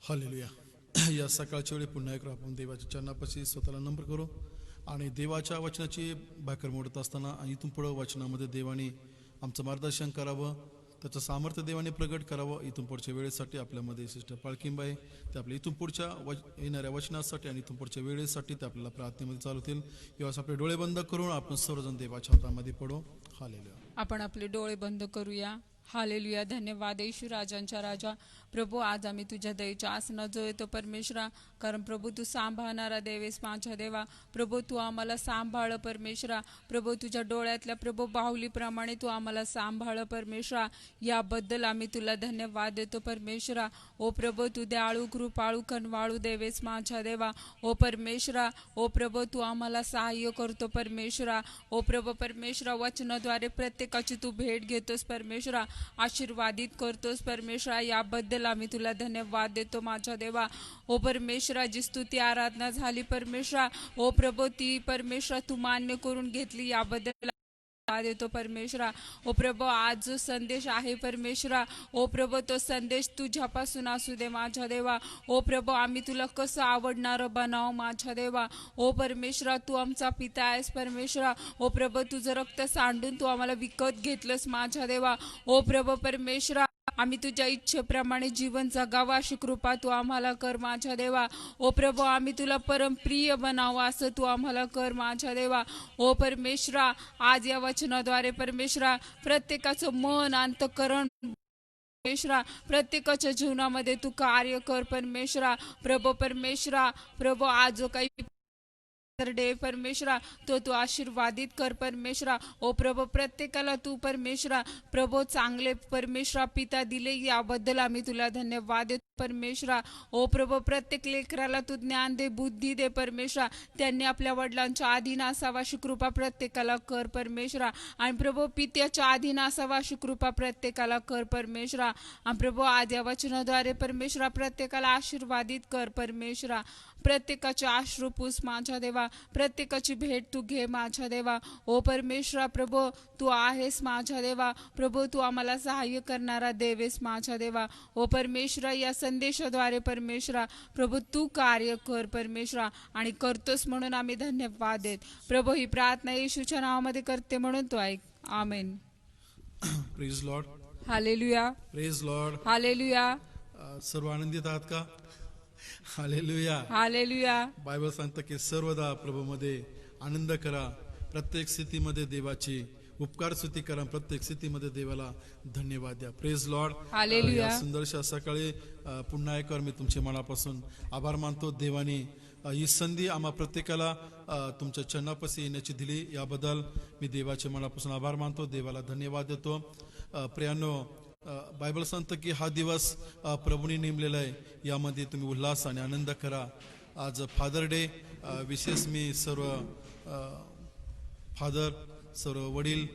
Hallelujah. या सकाळच्या वेळी पुन्हा एकदा आपण देवाच्या चरणापाशी स्वतःला नम्र करू आणि देवाच्या वचनाची भाकर मोडत असताना इथून पुढं वचनामध्ये देवाने आमचं मार्गदर्शन करावं, त्याचं सामर्थ्य देवाने प्रगट करावं. इथून पुढच्या वेळेसाठी आपल्यामध्ये सिस्टर पाळकिंबाई ते आपल्या इथून पुढच्या येणाऱ्या वचनासाठी आणि इथून पुढच्या वेळेसाठी ते आपल्याला प्रार्थनेमध्ये चालवतील. यावेळेस आपले डोळे बंद करून आपण सर्वजण देवाच्या हातामध्ये पडू. हालेलुया. आपण आपले डोळे बंद करूया. हालेलुया. धन्यवाद येशू राजांच्या राजा. प्रभू, आज आम्ही तुझ्या दयेच्या आसनात जो येतो परमेश्वरा, कारण प्रभू तू सांभाळणारा देवेस माझ्या देवा. प्रभू तू आम्हाला सांभाळ परमेश्वरा. प्रभू तुझ्या डोळ्यातल्या प्रभू बाहुलीप्रमाणे तू आम्हाला सांभाळ परमेश्वरा. याबद्दल आम्ही तुला धन्यवाद देतो परमेश्वरा. ओ प्रभू तू दयाळू कृपाळू कनवाळू देवेस माझ्या देवा. ओ परमेश्वरा, ओ प्रभू तू आम्हाला सहाय्य करतो परमेश्वरा. ओ प्रभू परमेश्वरा, वचनाद्वारे प्रत्येकाची तू भेट घेतोस परमेश्वरा, आशीर्वादित करतोस परमेश्वरा. याबद्दल आम्ही तुला धन्यवाद देतो माझ्या देवा. ओ परमेश्वरा, जी स्तुती आराधना झाली परमेश्वरा, ओ प्रभू ती परमेश्वरा तू मान्य करून घेतली, याबद्दल देतो परमेश्वरा. ओ प्रभू, आज जो संदेश आहे परमेश्वरा, ओ प्रभू तो संदेश तुझ्यापासून असू दे माझ्या देवा. ओ प्रभू, आम्ही तुला कसं आवडणारं बनाव माझ्या देवा. ओ परमेश्वरा, तू आमचा पिता आहेस परमेश्वरा. ओ प्रभू, तुझं रक्त सांडून तू आम्हाला विकत घेतलंस माझ्या देवा. ओ प्रभू परमेश्वरा, आम्ही तुझ्या इच्छेप्रमाणे जीवन जगावं अशी कृपा तू आम्हाला कर माझ्या देवा. ओ प्रभू, आम्ही तुला परमप्रिय बनावं असं तू आम्हाला कर माझ्या देवा. ओ परमेश्वरा, आज या वचनाद्वारे परमेश्वरा प्रत्येकाचं मन अंतःकरण परमेश्वरा प्रत्येकाच्या जीवनामध्ये तू कार्य कर परमेश्वरा. प्रभू परमेश्वरा, प्रभू आज जो काही डे परमेश्वरा तो तू आशीर्वादित कर परमेश्वरा. ओ प्रभू, प्रत्येकाला तू परमेश्वरा प्रभू चांगले परमेश्वरा पिता दिले, याबद्दल आम्ही तुला धन्यवाद देतो परमेश्वरा. ओ प्रभू, प्रत्येक लेकराला तू ज्ञान दे, बुद्धी दे परमेश्वरा. त्यांनी आपल्या वडिलांच्या अधीन असावा अशी कृपा प्रत्येकाला कर परमेश्वरा. आणि प्रभू, पित्याच्या अधीन असावा अशी कृपा प्रत्येकाला कर परमेश्वरा. आणि प्रभू, आज या वचनाद्वारे परमेश्वरा प्रत्येकाला आशीर्वादित कर परमेश्वरा. प्रत्येकाचे अश्रू पुस माझ्या देवा. प्रत्येकाची भेट तू घे माझ्या देवा. ओ परमेश्वरा, प्रभू तू आहेस माझ्या देवा. प्रभू तू आम्हाला सहाय्य करणारा देवेस माझ्या देवा. ओ परमेश्वरा, या संदेशाद्वारे परमेश्वरा प्रभू तू कार्य कर परमेश्वरा, आणि करतोस म्हणून आम्ही धन्यवाद देत. प्रभू, ही प्रार्थना येशूच्या नावामध्ये करते म्हणून तू ऐक. Amen. Praise Lord. Hallelujah. Praise Lord. Hallelujah. सर्व आनंदित आहात का? हालेलुया. हालेलुया. बायबल सांगतं की सर्वदा प्रभूमध्ये आनंद करा, प्रत्येक स्थितीमध्ये देवाची उपकार स्तुती करा, प्रत्येक स्थितीमध्ये देवाला धन्यवाद द्या. Praise Lord. हालेलुया. या सुंदरशा सकाळी पुन्हा एकवार मी तुमचे मनापासून आभार मानतो. देवाने ही संधी आम्हा प्रत्येकाला तुमच्या चरणापाशी येण्याची दिली, याबद्दल मी देवाचे मनापासून आभार मानतो, देवाला धन्यवाद देतो. प्रियांनो, बायबल सांगतं की हा दिवस प्रभूने नेमलेला आहे, यामध्ये तुम्ही उल्हास आणि आनंद करा. आज फादर डे. विशेष मी सर्व फादर, सर्व वडील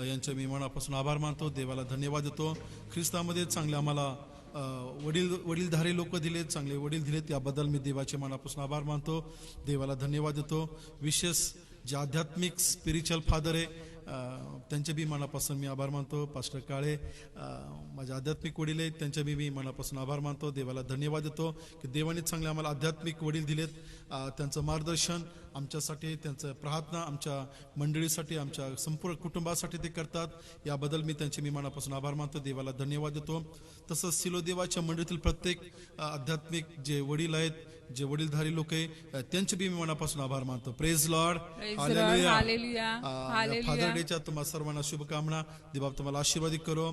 यांचे मी मनापासून आभार मानतो, देवाला धन्यवाद देतो. ख्रिस्तामध्ये चांगले आम्हाला वडीलधारी लोक दिलेत, चांगले वडील दिलेत, याबद्दल मी देवाचे मनापासून आभार मानतो, देवाला धन्यवाद देतो. विशेष जे आध्यात्मिक स्पिरिच्युअल फादर आहे त्यांचे बी मनापासून मी आभार मानतो. पास्टर काळे माझे आध्यात्मिक वडील आहेत, त्यांचे बी मी मनापासून आभार मानतो, देवाला धन्यवाद देतो की देवाने चांगले आम्हाला आध्यात्मिक वडील दिलेत. त्यांचं मार्गदर्शन आमच्यासाठी, त्यांचं प्रार्थना आमच्या मंडळीसाठी, आमच्या संपूर्ण कुटुंबासाठी ते करतात, याबद्दल मी त्यांचे मी मनापासून आभार मानतो, देवाला धन्यवाद देतो. तसंच सिलो देवाच्या मंडळीतील प्रत्येक आध्यात्मिक जे वडील आहेत, जे वडीलधारी लोक आहे, त्यांचे बी मी मनापासून आभार मानतो. Praise Lord. हालेलुया. फादर डेच्या तुम्हाला सर्वांना शुभकामना. देव तुम्हाला आशीर्वादित करो.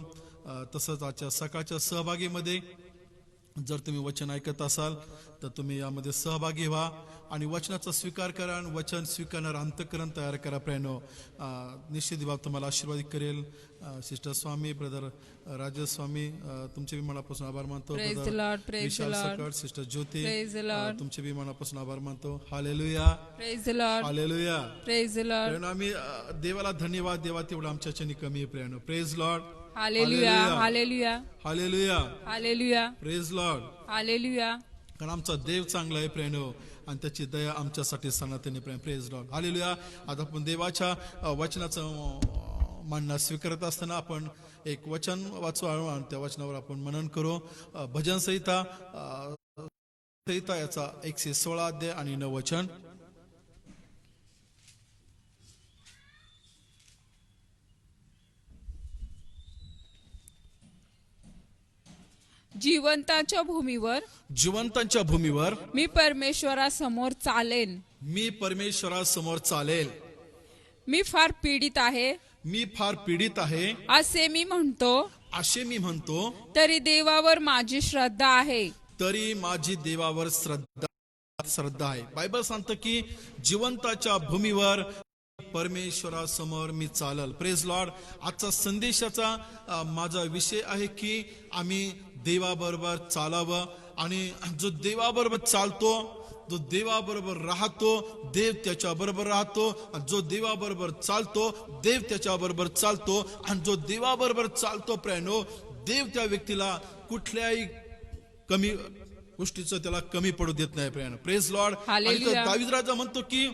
तसंच आजच्या सकाळच्या सहभागीमध्ये जर तुम्ही वचन ऐकत असाल तर तुम्ही यामध्ये सहभागी व्हा आणि वचनाचा स्वीकार करा आणि वचन स्वीकारणार अंतःकरण तयार करा. प्रियांनो, निश्चित देव तुम्हाला आशीर्वादित करेल. सिस्टर स्वामी, ब्रदर राजेश स्वामी, तुमचे बी मनापासून आभार मानतो. विशाल सकट, सिस्टर ज्योती, तुमचे बी मनापासून आभार मानतो. हालेलुया. हालेलुया. आम्ही देवाला धन्यवाद देवा, तेवढं आमच्याच्यानी कमी आहे प्रियांनो. Praise Lord. Hallelujah. Hallelujah. Hallelujah. Hallelujah. Praise Lord. Hallelujah. कारण आमचा देव चांगला आहे प्रियांनो, आणि त्याची दया आमच्यासाठी सनातनी प्रेम. Praise Lord. हालेलुया. आता आपण देवाच्या वचनाचं मानना स्वीकारत असताना आपण एक वचन वाचू आणि त्या वचनावर आपण मनन करू. भजन संहिता संहिता याचा 116 अध्याय आणि 9 वचन. जिवंताच्या भूमीवर जिवंतांच्या भूमीवर मी परमेश्वरासमोर चालेन. मी परमेश्वरासमोर चालेल. मी फार पीडित आहे मी फार पीडित आहे असे मी म्हणतो, असे मी म्हणतो, तरी देवावर माझी श्रद्धा आहे. तरी माझी देवावर श्रद्धा आहे. बायबल सांगतं की जिवंताच्या भूमीवर परमेश्वरासमोर मी चालल. Praise Lord. आजचा संदेशाचा माझा विषय आहे की आम्ही देवाबरोबर चालावं, आणि जो देवाबरोबर चालतो, जो देवाबरोबर राहतो, देव त्याच्या बरोबर राहतो. आणि जो देवाबरोबर चालतो, देव त्याच्या बरोबर चालतो. आणि जो देवाबरोबर चालतो प्रेनो, देव त्या व्यक्तीला कुठल्याही कमी गोष्टीचं त्याला कमी पडू देत नाही प्रेनो. Praise Lord. हालेलुया. दावीद राजा म्हणतो की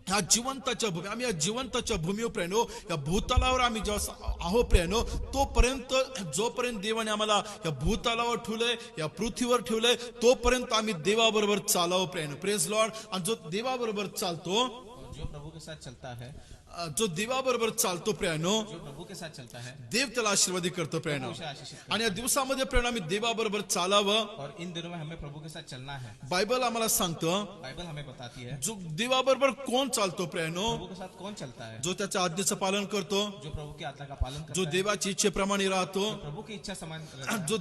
ह्या जिवंताच्या भूमी, आम्ही या जिवंताच्या भूमीवर प्रेनो, या भूतलावर आम्ही जेव्हा आहो प्रेनो, तोपर्यंत जोपर्यंत देवाने आम्हाला या भूतलावर ठेवलंय, या पृथ्वीवर ठेवलंय, तोपर्यंत आम्ही देवाबरोबर चालावं प्रेनो. Praise Lord. आणि जो देवाबरोबर चालतो, जो प्रभु के साथ चलता है, जो देवाबरोबर चालतो प्रेनो, जो प्रभु के साथ चलता है, देव त्याला आशीर्वाद करतो प्रेनो. उसे आशीषित करता आणि या दिवसामध्ये प्रेरणा आम्ही देवाबरोबर चालावं. है. और इन दिनों में हमें प्रभु के साथ चलना है. बायबल आम्हाला सांगतं बाइबल हमें बताती है जो देवाबरोबर कोण चालतो प्रेनो, प्रभु के साथ कौन चलता है, जो त्याच्या आज्ञेचं पालन करतो, जो प्रभु की आज्ञा का पालन जो करता है, देवाची इच्छेप्रमाणे राहतो, प्रभु की इच्छा समान रहता है, जो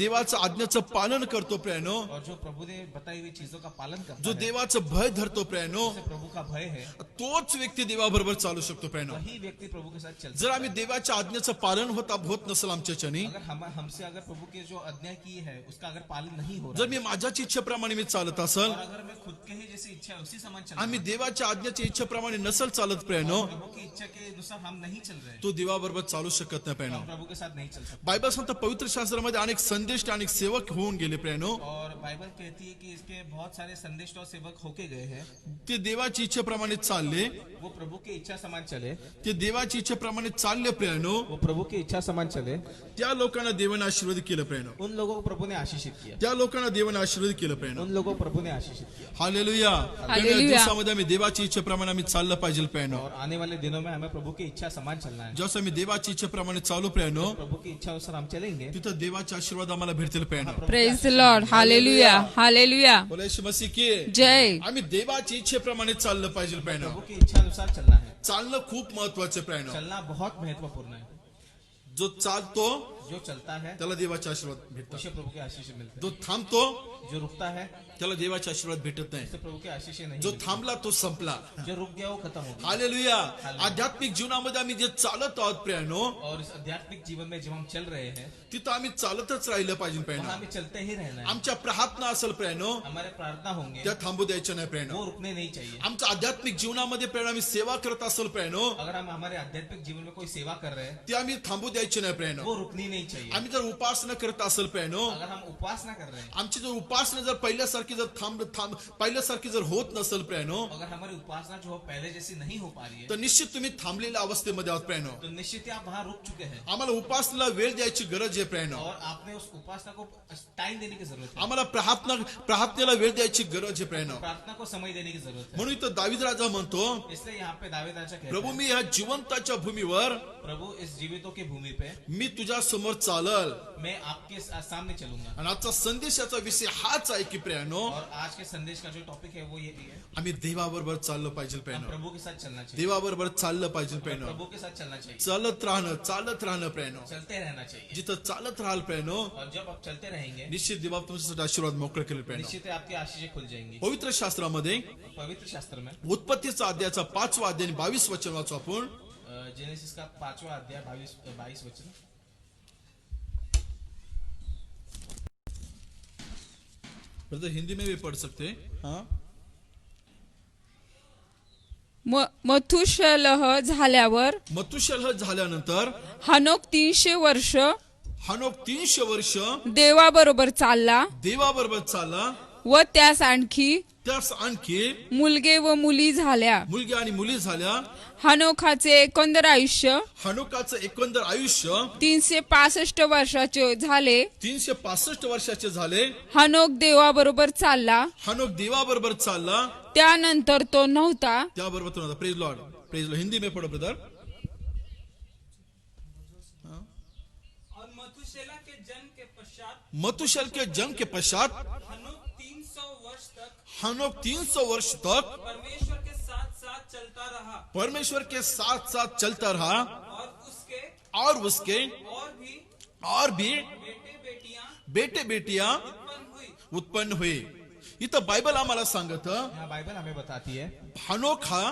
देवाचं आज्ञेचं पालन करतो प्रेनो, और जो प्रभु ने बताई हुई चीजों का पालन करता जो है, देवाचं भय धरतो प्रेनो, जिसे प्रभु का भय है, तोच व्यक्ती देवाबरोबर चालू शकतो प्रेनो. वही व्यक्ति प्रभु के साथ चलता जर आम्ही देवाच्या आज्ञेचं पालन होत नसेल आमच्याच्यानी, है. अगर हमसे अगर प्रभु की जो आज्ञा की है उसका अगर पालन नहीं हो रहा जर मी माझ्याच इच्छेप्रमाणे मी चालत असल, और अगर मैं खुद के ही जैसी इच्छा है उसी समान चल रहा आम्ही देवाच्या आज्ञेच्या इच्छेप्रमाणे नसल चालत प्रेनो, प्रभु की इच्छा के अनुसार हम नहीं चल रहे, तो देवाबरोबर चालू शकत नाही प्रेनो. हम प्रभु के साथ नहीं चल सकते. बायबल सांगतं पवित्र शास्त्रामध्ये अनेक संदेश अनेक सेवक होऊन गेले प्रेनो, और बाइबल कहती है कि इसके बहुत सारे संदेश और सेवक होके गए हैं. ते देवाची इच्छेप्रमाणे चालले, वो प्रभु की इच्छा समान चले, ते देवाची इच्छेप्रमाणे चालले प्रेनो. वो प्रभु की इच्छा समान चले. त्या लोकांना देवाने आशीर्वाद केलं प्रेनो. उन लोगों को प्रभु ने आशीषित किया. त्या लोकांना देवाने आशीर्वाद केलं प्रेनो. उन लोगों को प्रभु ने आशीषित किया. हालेलुया. हालेलुया. या दिवसामध्ये आम्ही देवाची इच्छेप्रमाणे आम्ही चाललं पाहिजे प्रेनो. और आने वाले दिनों में हमें प्रभु की इच्छा समान चलना है. जसं आम्ही देवाची इच्छेप्रमाणे चालू प्रेनो, प्रभु की इच्छा अनुसार हम चलेंगे. तिथं देवाचे आशीर्वाद आम्हाला भेटतील प्रेनो. Praise Lord. हालेलुया. हालेलुया. बोला येशू मसीह की जय. आम्ही देवाची इच्छेप्रमाणे चाललं पाहिजे प्रेनो. प्रभु की इच्छा अनुसार चलना है. चालणं खूप महत्वाचं प्रेनो. चलना बहुत महत्वपूर्ण है. जो चालतो जो चलता है त्याला देवाचे आशीर्वाद भेटतात. उसे प्रभु के आशीष मिलते हैं. जो थांबतो जो रुकता है त्याला देवाचे आशीर्वाद भेटत नाही. उसे प्रभु के आशीष नहीं जो मिलते. थांबला तो संपला. जो रुक गया वो खत्म हो गया. हालेलुया. आध्यात्मिक जीवनामध्ये आम्ही जे चालत आहोत प्रेनो, और इस आध्यात्मिक जीवन में जब हम चल रहे हैं तिथं आम्ही चालतच राहिलं पाहिजे प्रेनो. वहाँ हमें चलते ही रहना है. आमच्या प्रार्थना असेल प्रेनो, हमारे प्रार्थना होंगे त्या थांबू द्यायच्या नाही प्रेनो. वो रुकने नहीं चाहिए. आमच्या आध्यात्मिक जीवनामध्ये प्रेरणा आम्ही सेवा करत असेल प्रेनो, अगर हम हमारे आध्यात्मिक जीवन में कोई सेवा कर रहे हैं ते आम्ही थांबू द्यायचे नाही प्रेनो. वो रुकनी नहीं चाहिए. आम्ही जर उपासना करत असेल प्रेनो, अगर हम उपासना कर रहे हैं, आमची जर उपासना जर पहिल्यासारखी जर पहिल्यासारखी जर होत नसेल प्रेनो, अगर हमारी उपासना जो पहले जैसी नहीं हो पा रही है, तर निश्चित तुम्ही थांबलेल्या अवस्थेमध्ये आहात प्रेनो. तो निश्चित ही आप वहाँ रुक चुके हैं. आम्हाला उपासनेला वेळ द्यायची गरज आहे प्रेनो. और आपने उस उपासना को टाइम देने की जरूरत है. आम्हाला प्रार्थनेला वेळ द्यायची गरज आहे प्रेनो. प्रार्थना को समय देने की जरूरत है. म्हणून इथं दावीद राजा म्हणतो, इसलिए यहाँ पे दावीद राजा कहते प्रभू हैं, मी ह्या जिवंताच्या भूमीवर प्रभु इस जीवितों की भूमि पे मी तुझ्या समोर चालल. मैं आपके सामने चलूंगा. आणि आजचा संदेशाचा विषय हाच आहे की प्रेनो, और आज के संदेश का जो टॉपिक है वो ये भी है, आम्ही देवाबरोबर चाललं पाहिजे हम प्रेनो. प्रभु के साथ चलना चाहिए. देवाबरोबर चाललं पाहिजे प्रेनो. प्रभु के साथ चलना चाहिए. चालत राहणं प्रेनो. चलते रहना चाहिए. जिथं चालत राहाल प्रेनो, और जब आप चलते रहेंगे निश्चित देवा तुमच्यासाठी आशीर्वाद मोकळे केले प्रेनो. निश्चित ही आपकी आशीषें खुल जाएंगी. पवित्र शास्त्रामध्ये पवित्र शास्त्र में उत्पत्तीचा अध्यायाचा 5वा अध्याय आणि 22 वचन वाचू आपण. जेनेसिस का 5वां अध्याय 22 वचन. ब्रदर हिंदी में भी पढ़ सकते हैं. हाँ. मथुशलह झाल्यावर मथुशलह झाल्यानंतर हनोक 300 वर्ष हनोक 300 वर्ष देवाबरोबर चालला देवाबरोबर चालला व त्यास आणखी त्यास आणखी मुलगे व मुली झाल्या. मुलगी आणि मुली झाल्या. हनोखाचे एकंदर आयुष्य हनुकाचं एकंदर आयुष्य 365 वर्षाचे झाले. 365 वर्षाचे झाले. हनोक देवाबरोबर चालला. हनोक देवाबरोबर चालला. त्यानंतर तो नव्हता. त्याबरोबर तो praise Lord. Praise Lord. Hindi में पढ़ो ब्रदर. और मथुशेला के जन्म के पश्चात मथुशेल के जन्म के पश्चात हनोक 300 वर्ष तक हनोक 300 वर्ष तक परमेश्वर के साथ साथ चलता रहा परमेश्वर के साथ साथ चलता रहा. और उसके और भी बेटे बेटियां बेटे बेटियां उत्पन्न हुए. इथं बायबल आम्हाला सांगत यहाँ बाइबल हमें बताती है हनोक हा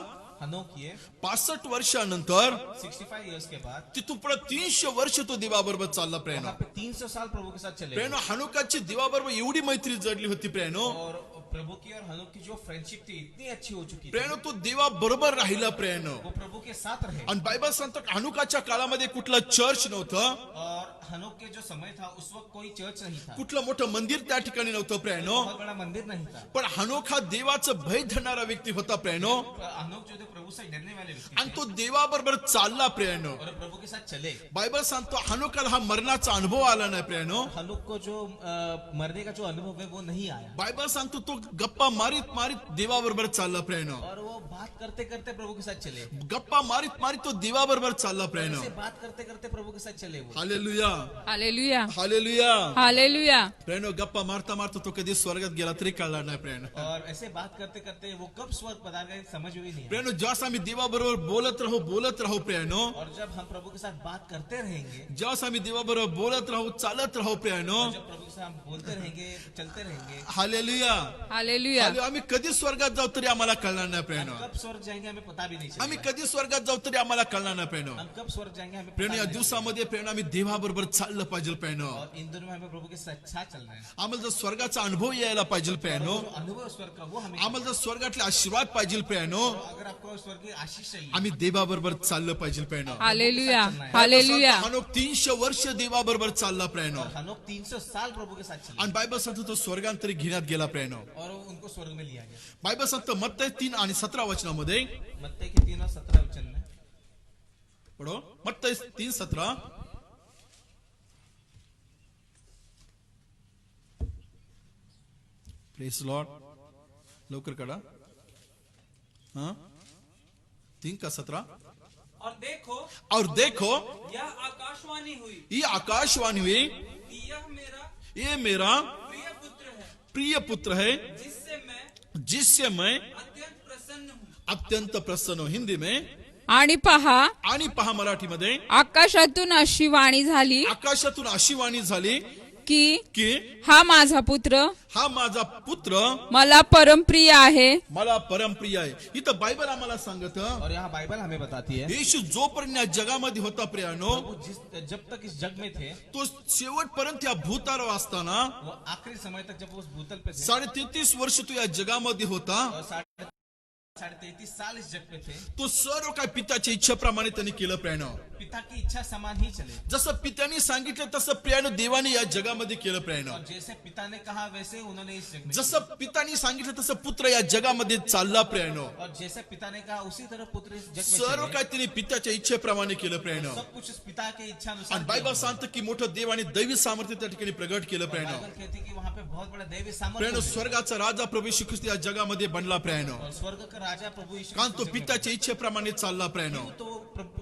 हनोक ये 65 वर्षानंतर 65 इयर्स के बाद तिथून पुढे 300 वर्ष तो देवाबरोबर चालला. प्रेरणा वहाँ पे 300 साल प्रभु के साथ चले प्रेरणा हनुकाची देवाबरोबर एवढी मैत्री जडली होती. प्रेरणो और प्रभु की और हनोक की जो फ्रेंडशिप थी इतनी अच्छी हो चुकी थी. प्रेरणो तो देवा बरोबर राहिला. प्रेरणो वो प्रभु के साथ रहे. आणि बायबल सांगतो हनुकाच्या काळामध्ये कुठलं चर्च नव्हतं. और हनोक के जो समय था उस वक्त कोई चर्च नहीं था. कुठलं मोठं मंदिर त्या ठिकाणी नव्हतं. प्रेरणो बहुत बड़ा मंदिर नहीं था. पण हनोक हा देवाचं भय धरणारा व्यक्ती होता. प्रेरणो हनोक जो थे प्रभु से डरने वाले व्यक्ती आणि थे तो देवाबरोबर चालला. प्रेरणो और प्रभु के साथ चले. बायबल सांगतो हनोकाला हा मरणाचा अनुभव आला नाही. प्रेरणो हनोक को जो मरने का जो अनुभव है वो नहीं आया. बायबल सांगतो तो गप्पा मारीत मारीत देवाबरोबर चालला. प्रेरणो और वो बात करते करते प्रभु के साथ चले. गप्पा मारीत मारीत तो देवाबरोबर चालला. प्रेरणो से बात करते करते प्रभु के साथ चले वो. Hallelujah hallelujah. हालेलुया. हालेलुया. प्रेरणो गप्पा मारता मारता तो कधी स्वर्गात गेला तरी कळला नाही. प्रेरणो और ऐसे बात करते करते वो कब स्वर्ग पधार गए समझ में ही नहीं आया. प्रेरणो ज्यास आम्ही देवाबरोबर बोलत राहू. प्रेरणो और जब हम प्रभु के साथ बात करते रहेंगे ज्यास आम्ही देवाबरोबर बोलत राहू चालत राहू. प्रेरणो जब प्रभु के साथ हम बोलते रहेंगे चलते रहेंगे हालेलुया. हालेलुया. आम्ही कधी स्वर्गात जाऊ तरी आम्हाला कळणार नाही. प्रेरणो कब स्वर्ग जाएंगे हमें पता भी नहीं आम्ही चलेगा. कधी स्वर्गात जाऊ तरी आम्हाला कळणार नाही. प्रेरणो हम कब स्वर्ग जाएंगे हमें प्रेरणो पता या नहीं चलेगा. दिवसामध्ये प्रेरणा आम्ही देवाबरोबर चाललं पाहिजे. प्रेरणो और इन दिनों में हमें प्रभु के साथ साथ चलना है. आम्हाला जर स्वर्गाचा अनुभव यायला पाहिजे. प्रेरणो जो अनुभव है स्वर्ग का वो हमें आम्हाला जर स्वर्गातले आशीर्वाद पाहिजे. प्रेरणो अगर आपको स्वर्ग की आशीष चाहिए आम्ही देवाबरोबर चाललं पाहिजे. प्रेरणो हालेलुया. हालेलुया. हनोक 300 वर्ष देवाबरोबर चालला. प्रेरणो और हनोक 300 साल प्रभु के साथ चले आणि बायबल सांगतो तो स्वर्गांतरी घेण्यात गेला. प्रेरणो और उनको स्वर्ग में लिया गया. बायबल सांगतो मत्तई 3 आणि 17 वचनामध्ये मत्ती के 3 और 17 वचन में पढो. मत्तई 3:17 प्रेज लॉर्ड. लवकर काढा. 3:17 और देखो यह आकाशवाणी हुई ये आकाशवाणी हुई कि यह मेरा ये मेरा प्रिय पुत्र है प्रिय पुत्र है जिससे मैं अत्यंत प्रसन्न हूँ. अत्यंत प्रसन्न हूं. हिंदी में आणि पहा आणि पहा मराठीमध्ये आकाशातून अशी वाणी झाली आकाशातून अशी वाणी झाली की की हा माझा पुत्र हा माझा पुत्र मला परमप्रिय आहे. मला परमप्रिय आहे. इथं बायबल आम्हाला सांगत और यहाँ बाइबल हमें बताती है येशू जोपर्यंत या जगामध्ये होता. प्रियानो वो जब तक इस जग में थे तो शेवटपर्यंत या भूतावर असताना वो आखिरी समय तक जब वो उस भूतल पे थे 33.5 वर्ष तो या जगामध्ये होता. और 33.5 साल इस जग पे थे. तो सर्व काय पित्याच्या इच्छेप्रमाणे त्यांनी केलं. प्रियानो पिता की इच्छा समान ही चले. जसं पित्याने सांगितलं तसं प्रियानो देवाने या जगामध्ये केलं. प्रियानो और जैसे पिता ने कहा वैसे उन्होंने इस जग में जसं पिताने सांगितलं तसं पुत्र या जगामध्ये चालला. प्रियानो किया. और जैसे पिता ने कहा उसी तरह पुत्र इस जग में सर्व चले. काय त्यांनी पित्याच्या इच्छेप्रमाणे केलं. प्रियानो सब कुछ इस पिता के इच्छा अनुसार आणि बायबल सांगतं की मोठं देव आणि दैवी सामर्थ्य त्या ठिकाणी प्रगट केलं. प्रियानो बाइबल कहती है कि वहाँ पे बहुत बड़ा दैवी सामर्थ्य प्रियानो है. स्वर्गाचा राजा प्रभू येशू ख्रिस्त या जगामध्ये बनला. प्रियानो और स्वर्ग का राजा प्रभु यीशु कारण तो इस जग में पित्याच्या इच्छेप्रमाणे चालला. प्रियानो तो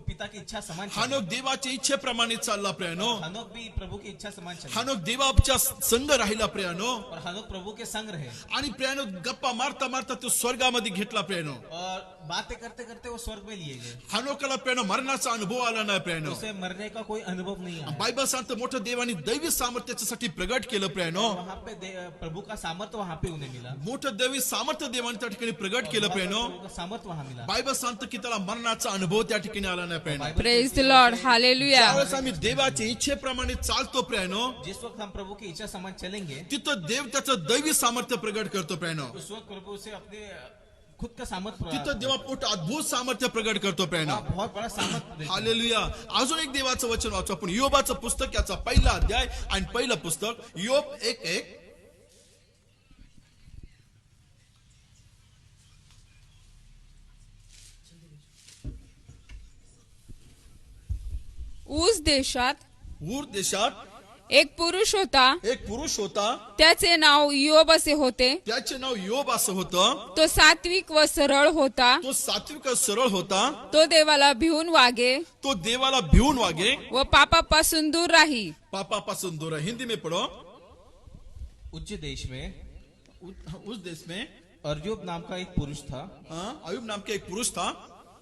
पिता की इच्छा समान चले. हानोक देवाच्या इच्छेप्रमाणे चालला. प्रियानो हनोक भी प्रभु की इच्छा समान चले. हानोक देवाच्या संग राहिला. प्रियानो और हनोक प्रभु के संग रहे. आणि प्रियानो गप्पा मारता मारता तो स्वर्गामध्ये घेतला. प्रियानो और बातें करते करते वो स्वर्ग में लिए गए. हानोकाला प्रियानो मरणाचा अनुभव आला नाही. प्रियानो उसे मरने का कोई अनुभव नहीं आया. बायबल सांगतं मोठं देवाने दैवी सामर्थ्यासाठी प्रगट केलं. प्रियानो वहाँ पे प्रभु का सामर्थ्य वहाँ पे उन्हें मिला. मोठं दैवी सामर्थ्य देवाने त्या ठिकाणी प्रगट केलं. प्रियानो प्रभु का सामर्थ्य वहाँ मिला. बायबल सांगतं की त्याला मरणाचा अनुभव त्या ठिकाणी आला नाही. प्रियानो प्रेज द लॉर्ड. हालेलुया. ज्यावेळेस आम्ही देवाच्या इच्छेप्रमाणे चालतो. प्रियानो जिस वक्त हम प्रभु की इच्छा समान चलेंगे तिथं देव त्याचं दैवी सामर्थ्य प्रगट करतो. प्रियानो उस वक्त प्रभु से अपने खुद का सामर्थ्य तिथं देवा मोठं अद्भुत सामर्थ्य प्रगट करतो. प्रियानो बहुत बड़ा सामर्थ्य देता है. हालेलुया. अजून एक देवाचं वचन वाचू आपण. योबाचं पुस्तक याचा पहिला अध्याय आणि पहिलं पुस्तक योब 1:1 ऊस देशात ऊर देशात एक पुरुष होता, एक पुरुष होता, त्याचे नाव योब असे होते. त्याचे नाव योब असं होतं. तो सात्विक व सरळ होता. तो सात्विक सरळ होता. तो देवाला भिवून वागे तो देवाला भिवून वागे, व पापापासून दूर राही. पापापासून दूर. हिंदी में पढ़ो. उच्च देश में उस देश में अर्जुब नाम का एक पुरुष था। अयुब नाम का एक पुरुष था.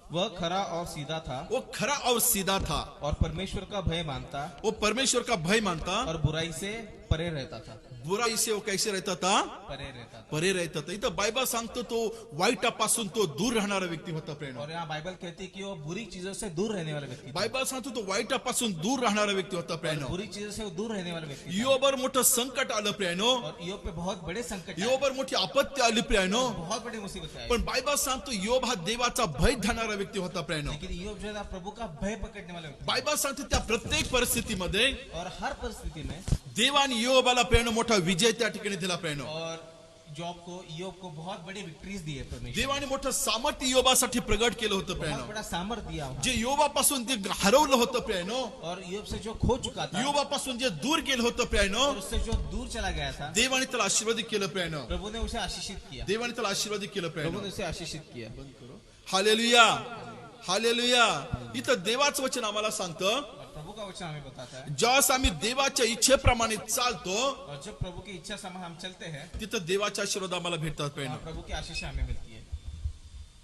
वह खरा और सीधा था वो खरा और सीधा था. और परमेश्वर का भय मानता वो परमेश्वर का भय मानता. और बुराई से परे रहता था। बुराई से वो कैसे रहता था? परे रहता था। परे रहता था. इथं बायबल सांगतो तो वाईटापासून तो दूर राहणारा व्यक्ती होता. प्रेरणा और यहाँ बाइबल कहती है कि वो बुरी चीजों से दूर रहने वाला व्यक्ति था। बायबल सांगतो तो वाईटापासून दूर राहणारा व्यक्ती होता. प्रेरणा बुरी चीजों से वो दूर रहने वाला व्यक्ति था। योबर मोठं संकट आलं. प्रेरणो और ईयोब पे बहुत बड़े संकट आए, योबर मोठी आपत्ती आली. प्रेरणो बहुत बड़ी मुसीबत आई। पण बायबल सांगतो योब हा देवाचा भय धरणारा व्यक्ती होता. प्रेरणो लेकिन ईयोब जो है ना प्रभु का भय पकड़ने वाला व्यक्ति बायबल सांगतो त्या प्रत्येक परिस्थितीमध्ये था। और हर परिस्थिति में देवाने योबाला प्रेरणो मोठा विजय त्या ठिकाणी दिला. प्रेरणो और जॉब को ईयोब को बहुत बड़ी विक्ट्रीज दी है परमेश्वर। देवाने मोठं सामर्थ्य योबासाठी प्रगट केलं होतं. बहुत प्रेरणो बड़ा सामर्थ्य दिया वहाँ। जे योबापासून ते हरवलं होतं. प्रेरणो और ईयोब से जो खो चुका था योबापासून जे दूर गेलं होतं. प्रेरणो और उससे जो दूर चला गया था, देवाने त्याला आशीर्वादित केलं. प्रेरणो प्रभु ने उसे आशीषित किया। देवाने त्याला आशीर्वादित केलं. प्रभु प्रेरणो ने उसे आशीषित किया। Hallelujah, hallelujah. इथं देवाचं वचन आम्हाला सांगतं, और प्रभु का वचन हमें बताता है, ज्यावेळेस आम्ही देवाच्या इच्छेप्रमाणे चालतो और जब प्रभु की इच्छा समान हम चलते हैं, तिथं देवाचे आशीर्वाद आम्हाला भेटतात. प्रेरणो प्रभु की आशीष हमें मिलती है।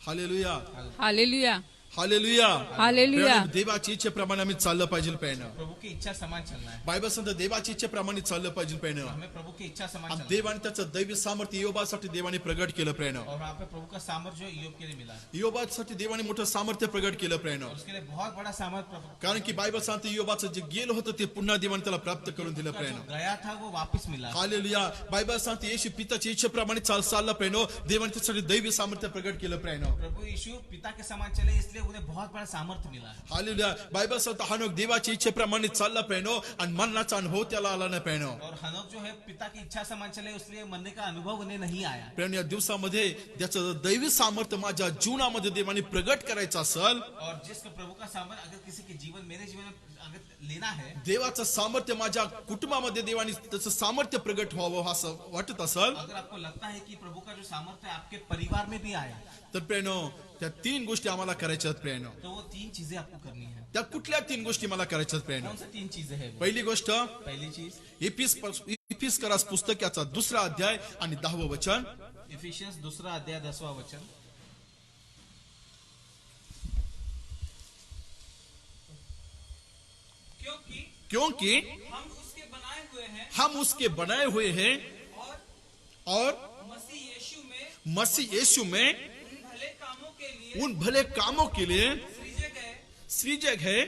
Hallelujah, hallelujah, hallelujah. हालेलुया. प्रेरणो, देवाच्या इच्छेप्रमाणे आम्ही चाललं पाहिजे. प्रेरणो प्रभु की इच्छा समान चलना है। बायबल सांगतं देवाच्या इच्छेप्रमाणे चाललं पाहिजे. प्रेरणो हमें प्रभु की इच्छा समान आणि चलना है। देवाने त्याचं दैवी सामर्थ्य योबासाठी देवाने प्रगट केलं. प्रेरणो और वहाँ पे प्रभु का सामर्थ्य जो ईयोब के लिए मिला है, योबासाठी देवाने मोठं सामर्थ्य प्रगट केलं. प्रेरणो और उसके लिए बहुत बड़ा सामर्थ्य प्रभु कारण की बायबल सांगते योबाचं जे गेलं होतं ते पुन्हा देवाने त्याला प्राप्त करून दिलं. का जो प्रेरणो गया था वो वापस मिला। हालेलुया. बायबल सांगते येशू पिताच्या इच्छेप्रमाणे चालला. प्रेरणो देवाने त्यासाठी दैवी सामर्थ्य प्रगट केलं. प्रेरणो प्रभु यीशु पिता के समान चले, इसलिए उन्हें बहुत बड़ा सामर्थ्य मिला है। हालेलुया. बायबल सांगतं हनोक देवाच्या इच्छेप्रमाणे चालला. प्रेरणो आणि मरणाचा अनुभव त्याला आला नाही. प्रेरणो और हनोक जो है पिता की इच्छा समान चले, इसलिए मरने का अनुभव उन्हें नहीं आया। प्रेरणो या दिवसामध्ये त्याचं दैवी सामर्थ्य माझ्या जीवनामध्ये देवाने प्रगट करायचं असेल, और जिस प्रभु का सामर्थ्य अगर किसी के जीवन, मेरे जीवन में अगर लेना है, देवाचं सामर्थ्य माझ्या कुटुंबामध्ये देवाने त्याचं सामर्थ्य प्रगट व्हावं असं वाटत असेल, अगर आपको लगता है कि प्रभु का जो सामर्थ्य है आपके परिवार में भी आया, तर प्रेरणो त्या 3 गोष्टी आम्हाला करायच्या आहेत. प्रेरणो तो वो 3 चीजें आपको करनी है। त्या कुठल्या 3 गोष्टी मला करायच्या आहेत. प्रेरणो कौन सी 3 चीजें हैं वो? पहिली गोष्ट पहली चीज इफिसकरास पुस्तकाचा 2रा अध्याय आणि 10वं वचन. इफिशियंस 2 अध्याय 10वां वचन। क्योंकि क्योंकि हम उसके बनाए हुए हैं हम उसके बनाए हुए हैं और मसीह यीशु में मसीह यीशु में उन भले कामों के लिए उन भले कामों के लिए सृजे गए, सृजक है,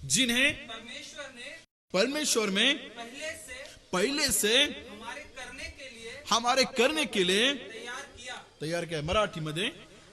जिन्हें परमेश्वर में पहले से हमारे करने के लिए तैयार किया. मराठीमध्ये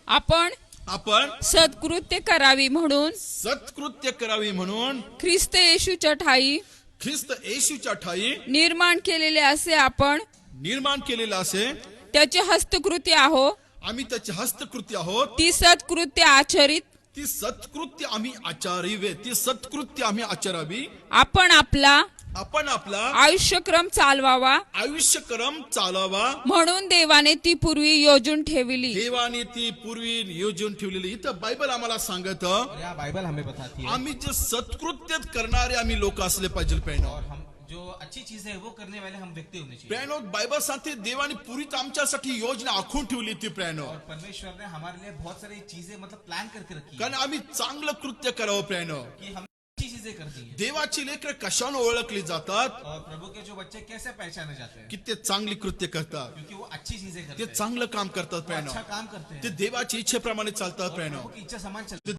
आपण सत्कृत्य करावी म्हणून सत्कृत्य करावी म्हणून ख्रिस्त येशूच्या ठाई ख्रिस्त येशूच्या ठाई निर्माण केलेले असे आपण निर्माण केलेलं असे त्याचे हस्तकृत्य आहो. आम्ही त्याचे हस्तकृत्य आहोत. ती सत्कृत्य आचरित ती सत्कृत्य आम्ही आचरावी. ती सत्कृत्य आम्ही आचरावी. आपण आपला आयुष्यक्रम चालवावा आयुष्यक्रम चालावा म्हणून देवाने ती पूर्वी योजून ठेवली. देवाने ती पूर्वी नियोजन ठेवलेली. इथं बायबल आम्हाला सांगत और यहाँ बाइबल हमें बताती है, आम्ही जे सत्कृत्य करणारे आम्ही लोक असले पाहिजे. प्रेरणो और हम जो अच्छी चीज है वो करने वाले हम व्यक्ति होने चाहिए। प्रेरणो बायबल सांगते देवाने पूर्वीच आमच्यासाठी योजना आखून ठेवली ती. प्रेरणो और परमेश्वर ने हमारे लिए बहुत सारी चीजें मतलब प्लान करके रखी है कारण आम्ही चांगलं कृत्य करावं. प्रेरणो कि हम अच्छी चीजें करती है। देवाची लेकरं कशाने ओळखली जातात? और प्रभु के जो बच्चे कैसे पहचाने जाते हैं? की ते चांगली कृत्य करतात. क्योंकि वो अच्छी चीजें करते ते हैं, चांगलं काम करतात. वो प्रेरणो अच्छा काम करते ते हैं, देवाच्या इच्छेप्रमाणे चालतात. और प्रेरणो प्रभु की इच्छा समान चलते हैं,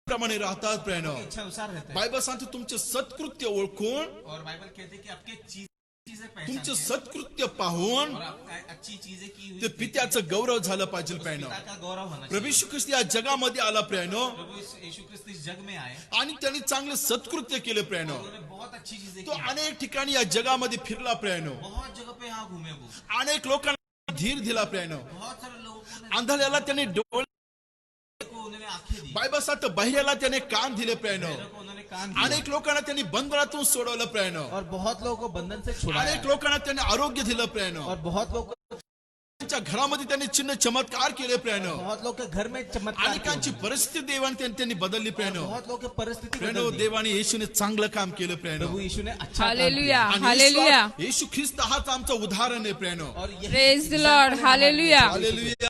प्रमाणे राहतात. प्रेरणो इच्छा अनुसार रहते हैं। बायबल सांगते तुमचे सत्कृत्य ओळखून और बाइबल कहते हैं कि आपके चीजें तुमचे पहचान सत्कृत्य पाहून और आपका अच्छी चीजें की हुई ते पित्याचं गौरव झालं पाहिजे. उस प्रेरणो पिता का गौरव होना प्रभू चाहिए। यीशु ख्रिस्त या जगामध्ये आला. प्रेरणो प्रभु यीशु ख्रिस्त इस जग में आए, आणि त्यांनी चांगले सत्कृत्य केले. प्रेरणो उन्होंने बहुत अच्छी चीजें तो की, अनेक ठिकाणी या जगामध्ये फिरला. प्रेरणो बहुत जगह पे यहाँ घूमे वो, अनेक लोकांना धीर दिला. प्रेरणो बहुत सारे लोगों को आंधळ्याला त्यांनी डोळे उन्होंने आंखें दी, बायबल सांगतं बहिरेला त्याने कान दिले प्रेनो, बहरों को उन्होंने कान दिए, अनेक लोकांना त्यांनी बंधनातून सोडवलं प्रेनो, और बहुत लोगों को बंधन से छुड़ाया, अनेक लोकांना त्यांनी आरोग्य दिलं प्रेनो, और बहुत लोग त्यांच्या घरामध्ये त्यांनी चिन्ह चमत्कार केले प्रेनो, बहुत लोग के घर में चमत्कार अनेकांची किए, परिस्थिती देवाने त्यांनी बदलली प्रेनो. बहुत लोग की परिस्थिति प्रेनो बदल दी. देवाने येशूने चांगलं काम केलं प्रेनो. प्रभु यीशु ने अच्छा काम हालेलुया किया. आणि हालेलुया येशू ख्रिस्त हाच आमचं उदाहरण आहे प्रेनो. और यही praise the Lord hallelujah hallelujah.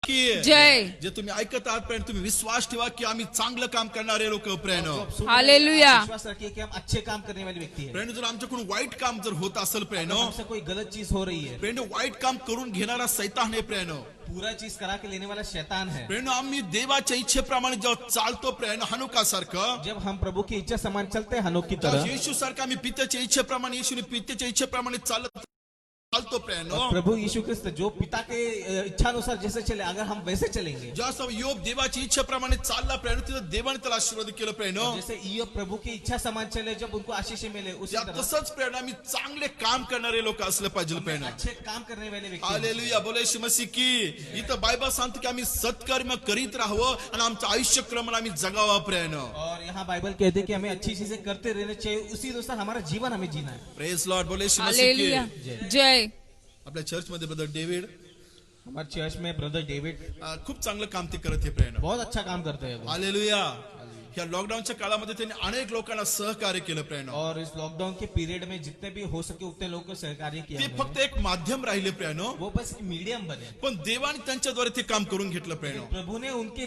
की जय जे तुम्ही ऐकत आहात प्रेनो, तुम्ही विश्वास ठेवा की आम्ही चांगलं काम करणारे लोक प्रेनो. जो आप सुन रहे हैं, हालेलुया. आप विश्वास रखिए कि हम अच्छे काम करने वाले व्यक्ति हैं. प्रेनो जर आमच्याकडून वाईट काम जर होत असेल प्रेनो, हमसे कोई गलत चीज हो रही है, प्रेनो वाईट काम करून घेणारा सैतान आहे प्रेनो. पूरा चीज करा के लेने वाला शैतान है. प्रेनो आम्ही देवाच्या इच्छेप्रमाणे जेव्हा चालतो प्रेनो हनुकासारखं, जब हम प्रभु की इच्छा समान चलते हैं हनोक की तेव्हा तरह, येशू सारखं आम्ही पित्याच्या इच्छेप्रमाणे, येशूने पित्याच्या इच्छेप्रमाणे चालतो प्रेनो. और प्रभु यीशु क्रिस्त जो पिता के इच्छा अनुसार जैसे चले, अगर हम वैसे चलेंगे, जेव्हा योग देवाची इच्छेप्रमाणे चालला प्रेनो, तिथं देवाने त्याला आशीर्वाद केलं प्रेनो. जैसे ईयोब प्रभु की इच्छा समान चले, जब उनको आशीष मिले, उसी या तरह तसंच प्रेरणा आम्ही चांगले काम करणारे लोक असले पाहिजे प्रेरणा. अच्छे काम करने वाले व्यक्ति. हालेलुया. बोले यीशु मसीह की. इथं बायबल सांगते की आम्ही सत्कर्म करीत राहावं आणि आमचं आयुष्य क्रमण आम्ही जगावा प्रेरणा. और यहाँ बाइबल कहते हैं कि हमें अच्छी चीजें करते रहने चाहिए, उसी अनुसार हमारा जीवन हमें जीना है. Praise Lord. बोले यीशु मसीह की. हालेलुया जय आपल्या चर्च मध्ये ब्रदर डेव्हिड हमारे चर्च में ब्रदर डेविड खूप चांगलं काम ते करत आहे प्रेरणा. बहुत अच्छा काम करते हैं वो. हालेलुया. या लॉकडाऊनच्या काळामध्ये त्यांनी अनेक लोकांना सहकार्य केलं प्रेरणा. और इस लॉकडाउन के पीरियड में जितने भी हो सके उतने लोगों को सहकार्य किया ते उन्होंने. फक्त एक माध्यम राहिले प्रेरणा, वो बस मीडियम बने. पण देवाने त्यांच्याद्वारे ते काम करून घेतलं प्रेरणा. प्रभु ने उनके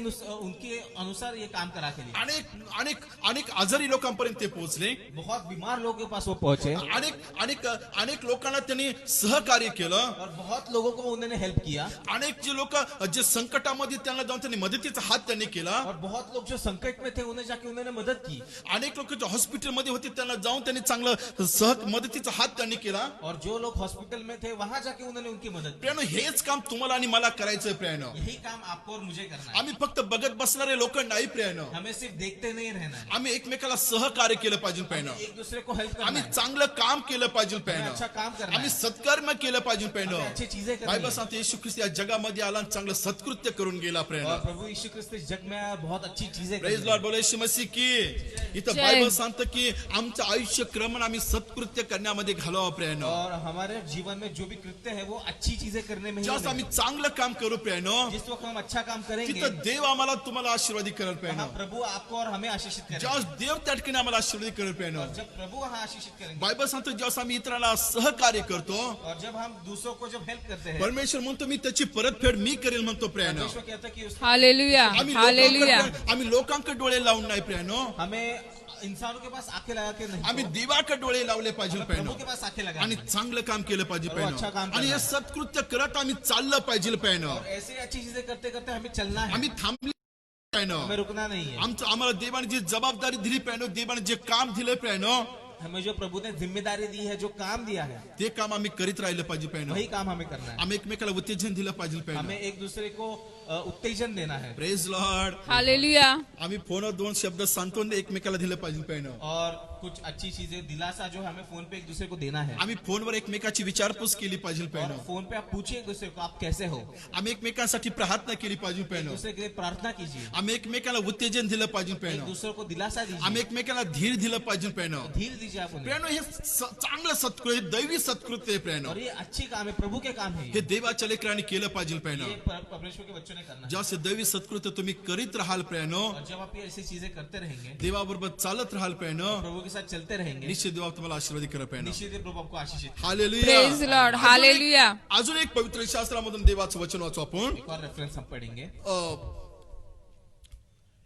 अनुसार ये काम करा के लिए अनेक अनेक अनेक आजारी लोकांपर्यंत ते पोहोचले. बहुत बीमार लोगों के पास वो पहुंचे, अनेक अनेक अनेक लोकांना त्यांनी सहकार्य केलं. और बहुत लोगों को उन्होंने हेल्प किया. अनेक जे लोक जे संकटामध्ये त्यांना जाऊन त्यांनी मदतीचा हात त्यांनी केला. और बहुत लोग जो संकट में थे उन्हें जाके उन्होंने मदद की. अनेक लोक जे हॉस्पिटलमध्ये होते त्यांना जाऊन त्यांनी चांगलं मदतीचा हात त्यांनी केला. और जो लोग हॉस्पिटल में थे वहां जाके उन्होंने उनकी मदद की. प्रियानो हेच काम तुम्हाला आणि मला करायचंय प्रियानो. यही काम आपको और मुझे करना है. आम्ही फक्त बघत बसणारे लोक नाही प्रियानो. हमें सिर्फ देखते नहीं रहना है, आम्ही एकमेकाला सहकार्य केलं पाहिजे प्रियानो. एक दूसरे को हेल्प करना आम्ही है, चांगलं काम केलं पाहिजे हमें प्रियानो. अच्छा काम करना आम्ही है, सत्कर्म केलं पाहिजे प्रियानो. हमें अच्छी चीजें करनी बायबल है. सांगते येशू ख्रिस्त या जगामध्ये आला आणि चांगलं सत्कृत्य करून गेला प्रियानो. और प्रभु यीशु क्रिस्त इस जग में आया, बहुत अच्छी चीजें प्रेज करी. लॉर्ड. बोले यीशु मसीह की. इथं जय. बायबल सांगतं की आमचं आयुष्य क्रमण आम्ही सत्कृत्य करण्यामध्ये घालवा प्रियानो. और हमारे जीवन में जो भी कृत्य है वो अच्छी चीजें करने में ही ज्यावेळेस आम्ही होने. चांगलं काम करू प्रियानो, जिस वक्त हम अच्छा काम करेंगे, तिथं देव आम्हाला तुम्हाला आशीर्वादी करेल प्रियानो. वहाँ प्रभु आपको और हमें आशीषित करेंगे. ज्यावेळेस देव त्या ठिकाणी आम्हाला आशीर्वादी करेल प्रियानो. जब प्रभु वहाँ आशीषित करेंगे, बायबल सांगतो ज्यावेळेस आम्ही इतरांना सहकार्य करतो, और जब हम दूसरों को जब हेल्प करते हैं, परमेश्वर म्हणतो मी त्याची परतफेड मी करेल म्हणतो प्रियानो. परमेश्वर कहता है कि हालेलुया हालेलुया आम्ही लोकांकडे डोळे लावून नाही प्रियानो, हमें इंसानों के पास आंखें लगा के नहीं, आम्ही देवाकडे डोळे लावले पाहिजे प्रियानो. प्रभु के पास आंखें लगा. आणि चांगलं काम केलं पाहिजे और अच्छा काम प्रियानो. आणि हे करणार. सत्कृत्य करत आम्ही चाललं पाहिजे प्रियानो. और ऐसे अच्छी चीजें करते करते हमें चलना है, आम्ही थांबले प्रियानो. हमें रुकना नहीं है. आमचं आम्हाला देवाने जी जबाबदारी दिली प्रियानो, देवाने जे काम दिले प्रियानो, हमें जो प्रभु ने जिम्मेदारी दी है, जो काम दिया है, ते काम आम्ही करीत राहिलं पाहिजे प्रियानो. वही काम हमें करना है. आम्ही एकमेकाला उत्तेजन दिलं पाहिजे प्रियानो. हमें एक दूसरे को उत्तेजन देना है. Praise Lord. हालेलुया आम्ही फोनवर 2 शब्द सांत्वन एकमेकाला दिलं पाहिजे प्रियानो. और कुछ अच्छी चीजें दिलासा जो हमें फोन पे एक दूसरे को देना है. आम्ही फोनवर एकमेकाची विचारपूस केली पाहिजे और प्रियानो. फोन पे आप पूछिए एक दूसरे को आप कैसे हो, आम्ही एकमेकांसाठी प्रार्थना केली पाहिजे एक प्रियानो. दूसरे के लिए प्रार्थना कीजिए, आम्ही एकमेकाला उत्तेजन दिलं पाहिजे एक प्रियानो. दूसरे को दिलासा आम्ही दीजिए, एकमेकाला धीर दिलं पाहिजे प्रियानो. धीर दीजिए आप उन्हें. प्रियानो हे चांगलं सत्कृत्य, दैवी सत्कृत्य आहे प्रियानो. और ये अच्छी काम है, प्रभु के काम है हे देवाच्या लेकरांनी केलं पाहिजे प्रियानो. ये परमेश्वर के बच्चों ने करना है. ज्यासे दैवी सत्कृत्य तुम्ही करीत राहाल प्रियानो, और जब आप ये ऐसी चीजें करते रहेंगे, देवाबरोबर चालत राहाल प्रियानो, प्रभु के साथ चलते रहेंगे, निश्चित देवा तुम्हाला आशीर्वाद करा प्रियानो. निश्चित ही प्रभु आपको आशीषित. Praise hallelujah. लॉर्ड हालेलुया अजून एक पवित्र शास्त्रामधून देवाचं वचन वाचू आपण. एक और रेफरेंस हम पढ़ेंगे,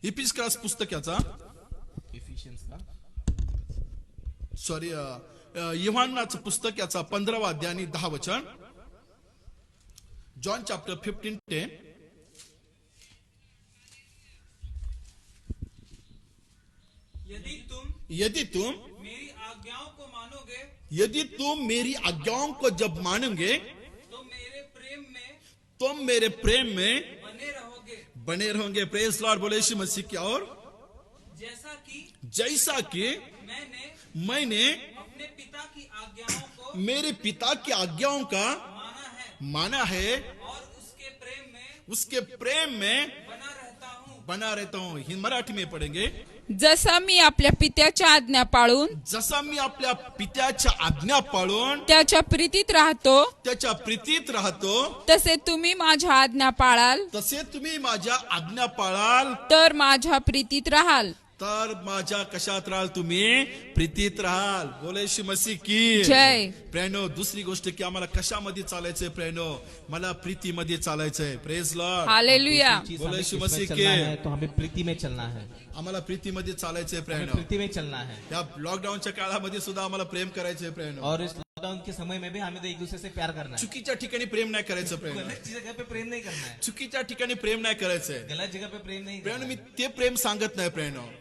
इफिस्करास पुस्तकाचा, इफिशियंस का सॉरी योहानाचं पुस्तक याचा 15वा अध्याय आणि 10 वचन. John chapter 15:10. यदि तुम यदि तुम मेरी आज्ञाओं को मानोगे यदि तुम मेरी आज्ञाओं को जब मानोगे तो मेरे प्रेम तुम मेरे प्रेम में में बने रहोगे, बने रहोगे. Praise Lord. बोले यीशु मसीह की. और जैसा कि मैंने मैंने अपने पिता की आज्ञाओं को मेरे पिता की आज्ञाओं का माना है माना है, और उसके प्रेम में उसके प्रेम में बना रहता हूँ. बना रहता हूँ मराठी में पढ़ेंगे. जसा मी आपल्या पित्याच्या आज्ञा पाळून जसा मी आपल्या पित्याच्या आज्ञा पाळून त्याच्या प्रीतीत राहतो त्याच्या प्रीतीत राहतो तसे तुम्ही माझ्या आज्ञा पाळाल तसे तुम्ही माझ्या आज्ञा पाळाल तर माझ्या प्रीतीत राहाल. तर माझ्या कशात राहाल तुम्ही प्रीतीत राहाल. बोले येशू मसीह की जय. प्रेनो दुसरी गोष्ट की आम्हाला कशामध्ये चालायचंय प्रेनो मला प्रीतीमध्ये चालायचंय. Praise Lord. हालेलुया. चीज बोले हमें यीशु किसमें मसीह चलना के. है तो हमें प्रीति में चलना है. आम्हाला प्रीतीमध्ये चालायचंय हमें प्रेनो. प्रीति में चलना है. या लॉकडाऊनच्या काळामध्ये सुद्धा आम्हाला प्रेम करायचंय प्रेनो. और इस लॉकडाउन के समय में भी हमें तो एक दूसरे से प्यार करना है. चुकीच्या ठिकाणी प्रेम नाही करायचं प्रेनो. गलत जगह पे प्रेम नहीं करना है. चुकीच्या ठिकाणी प्रेम नाही करायचंय गलत जगह पे प्रेम नहीं प्रेनो. करना मी ते प्रेम सांगत नाही प्रेनो. है.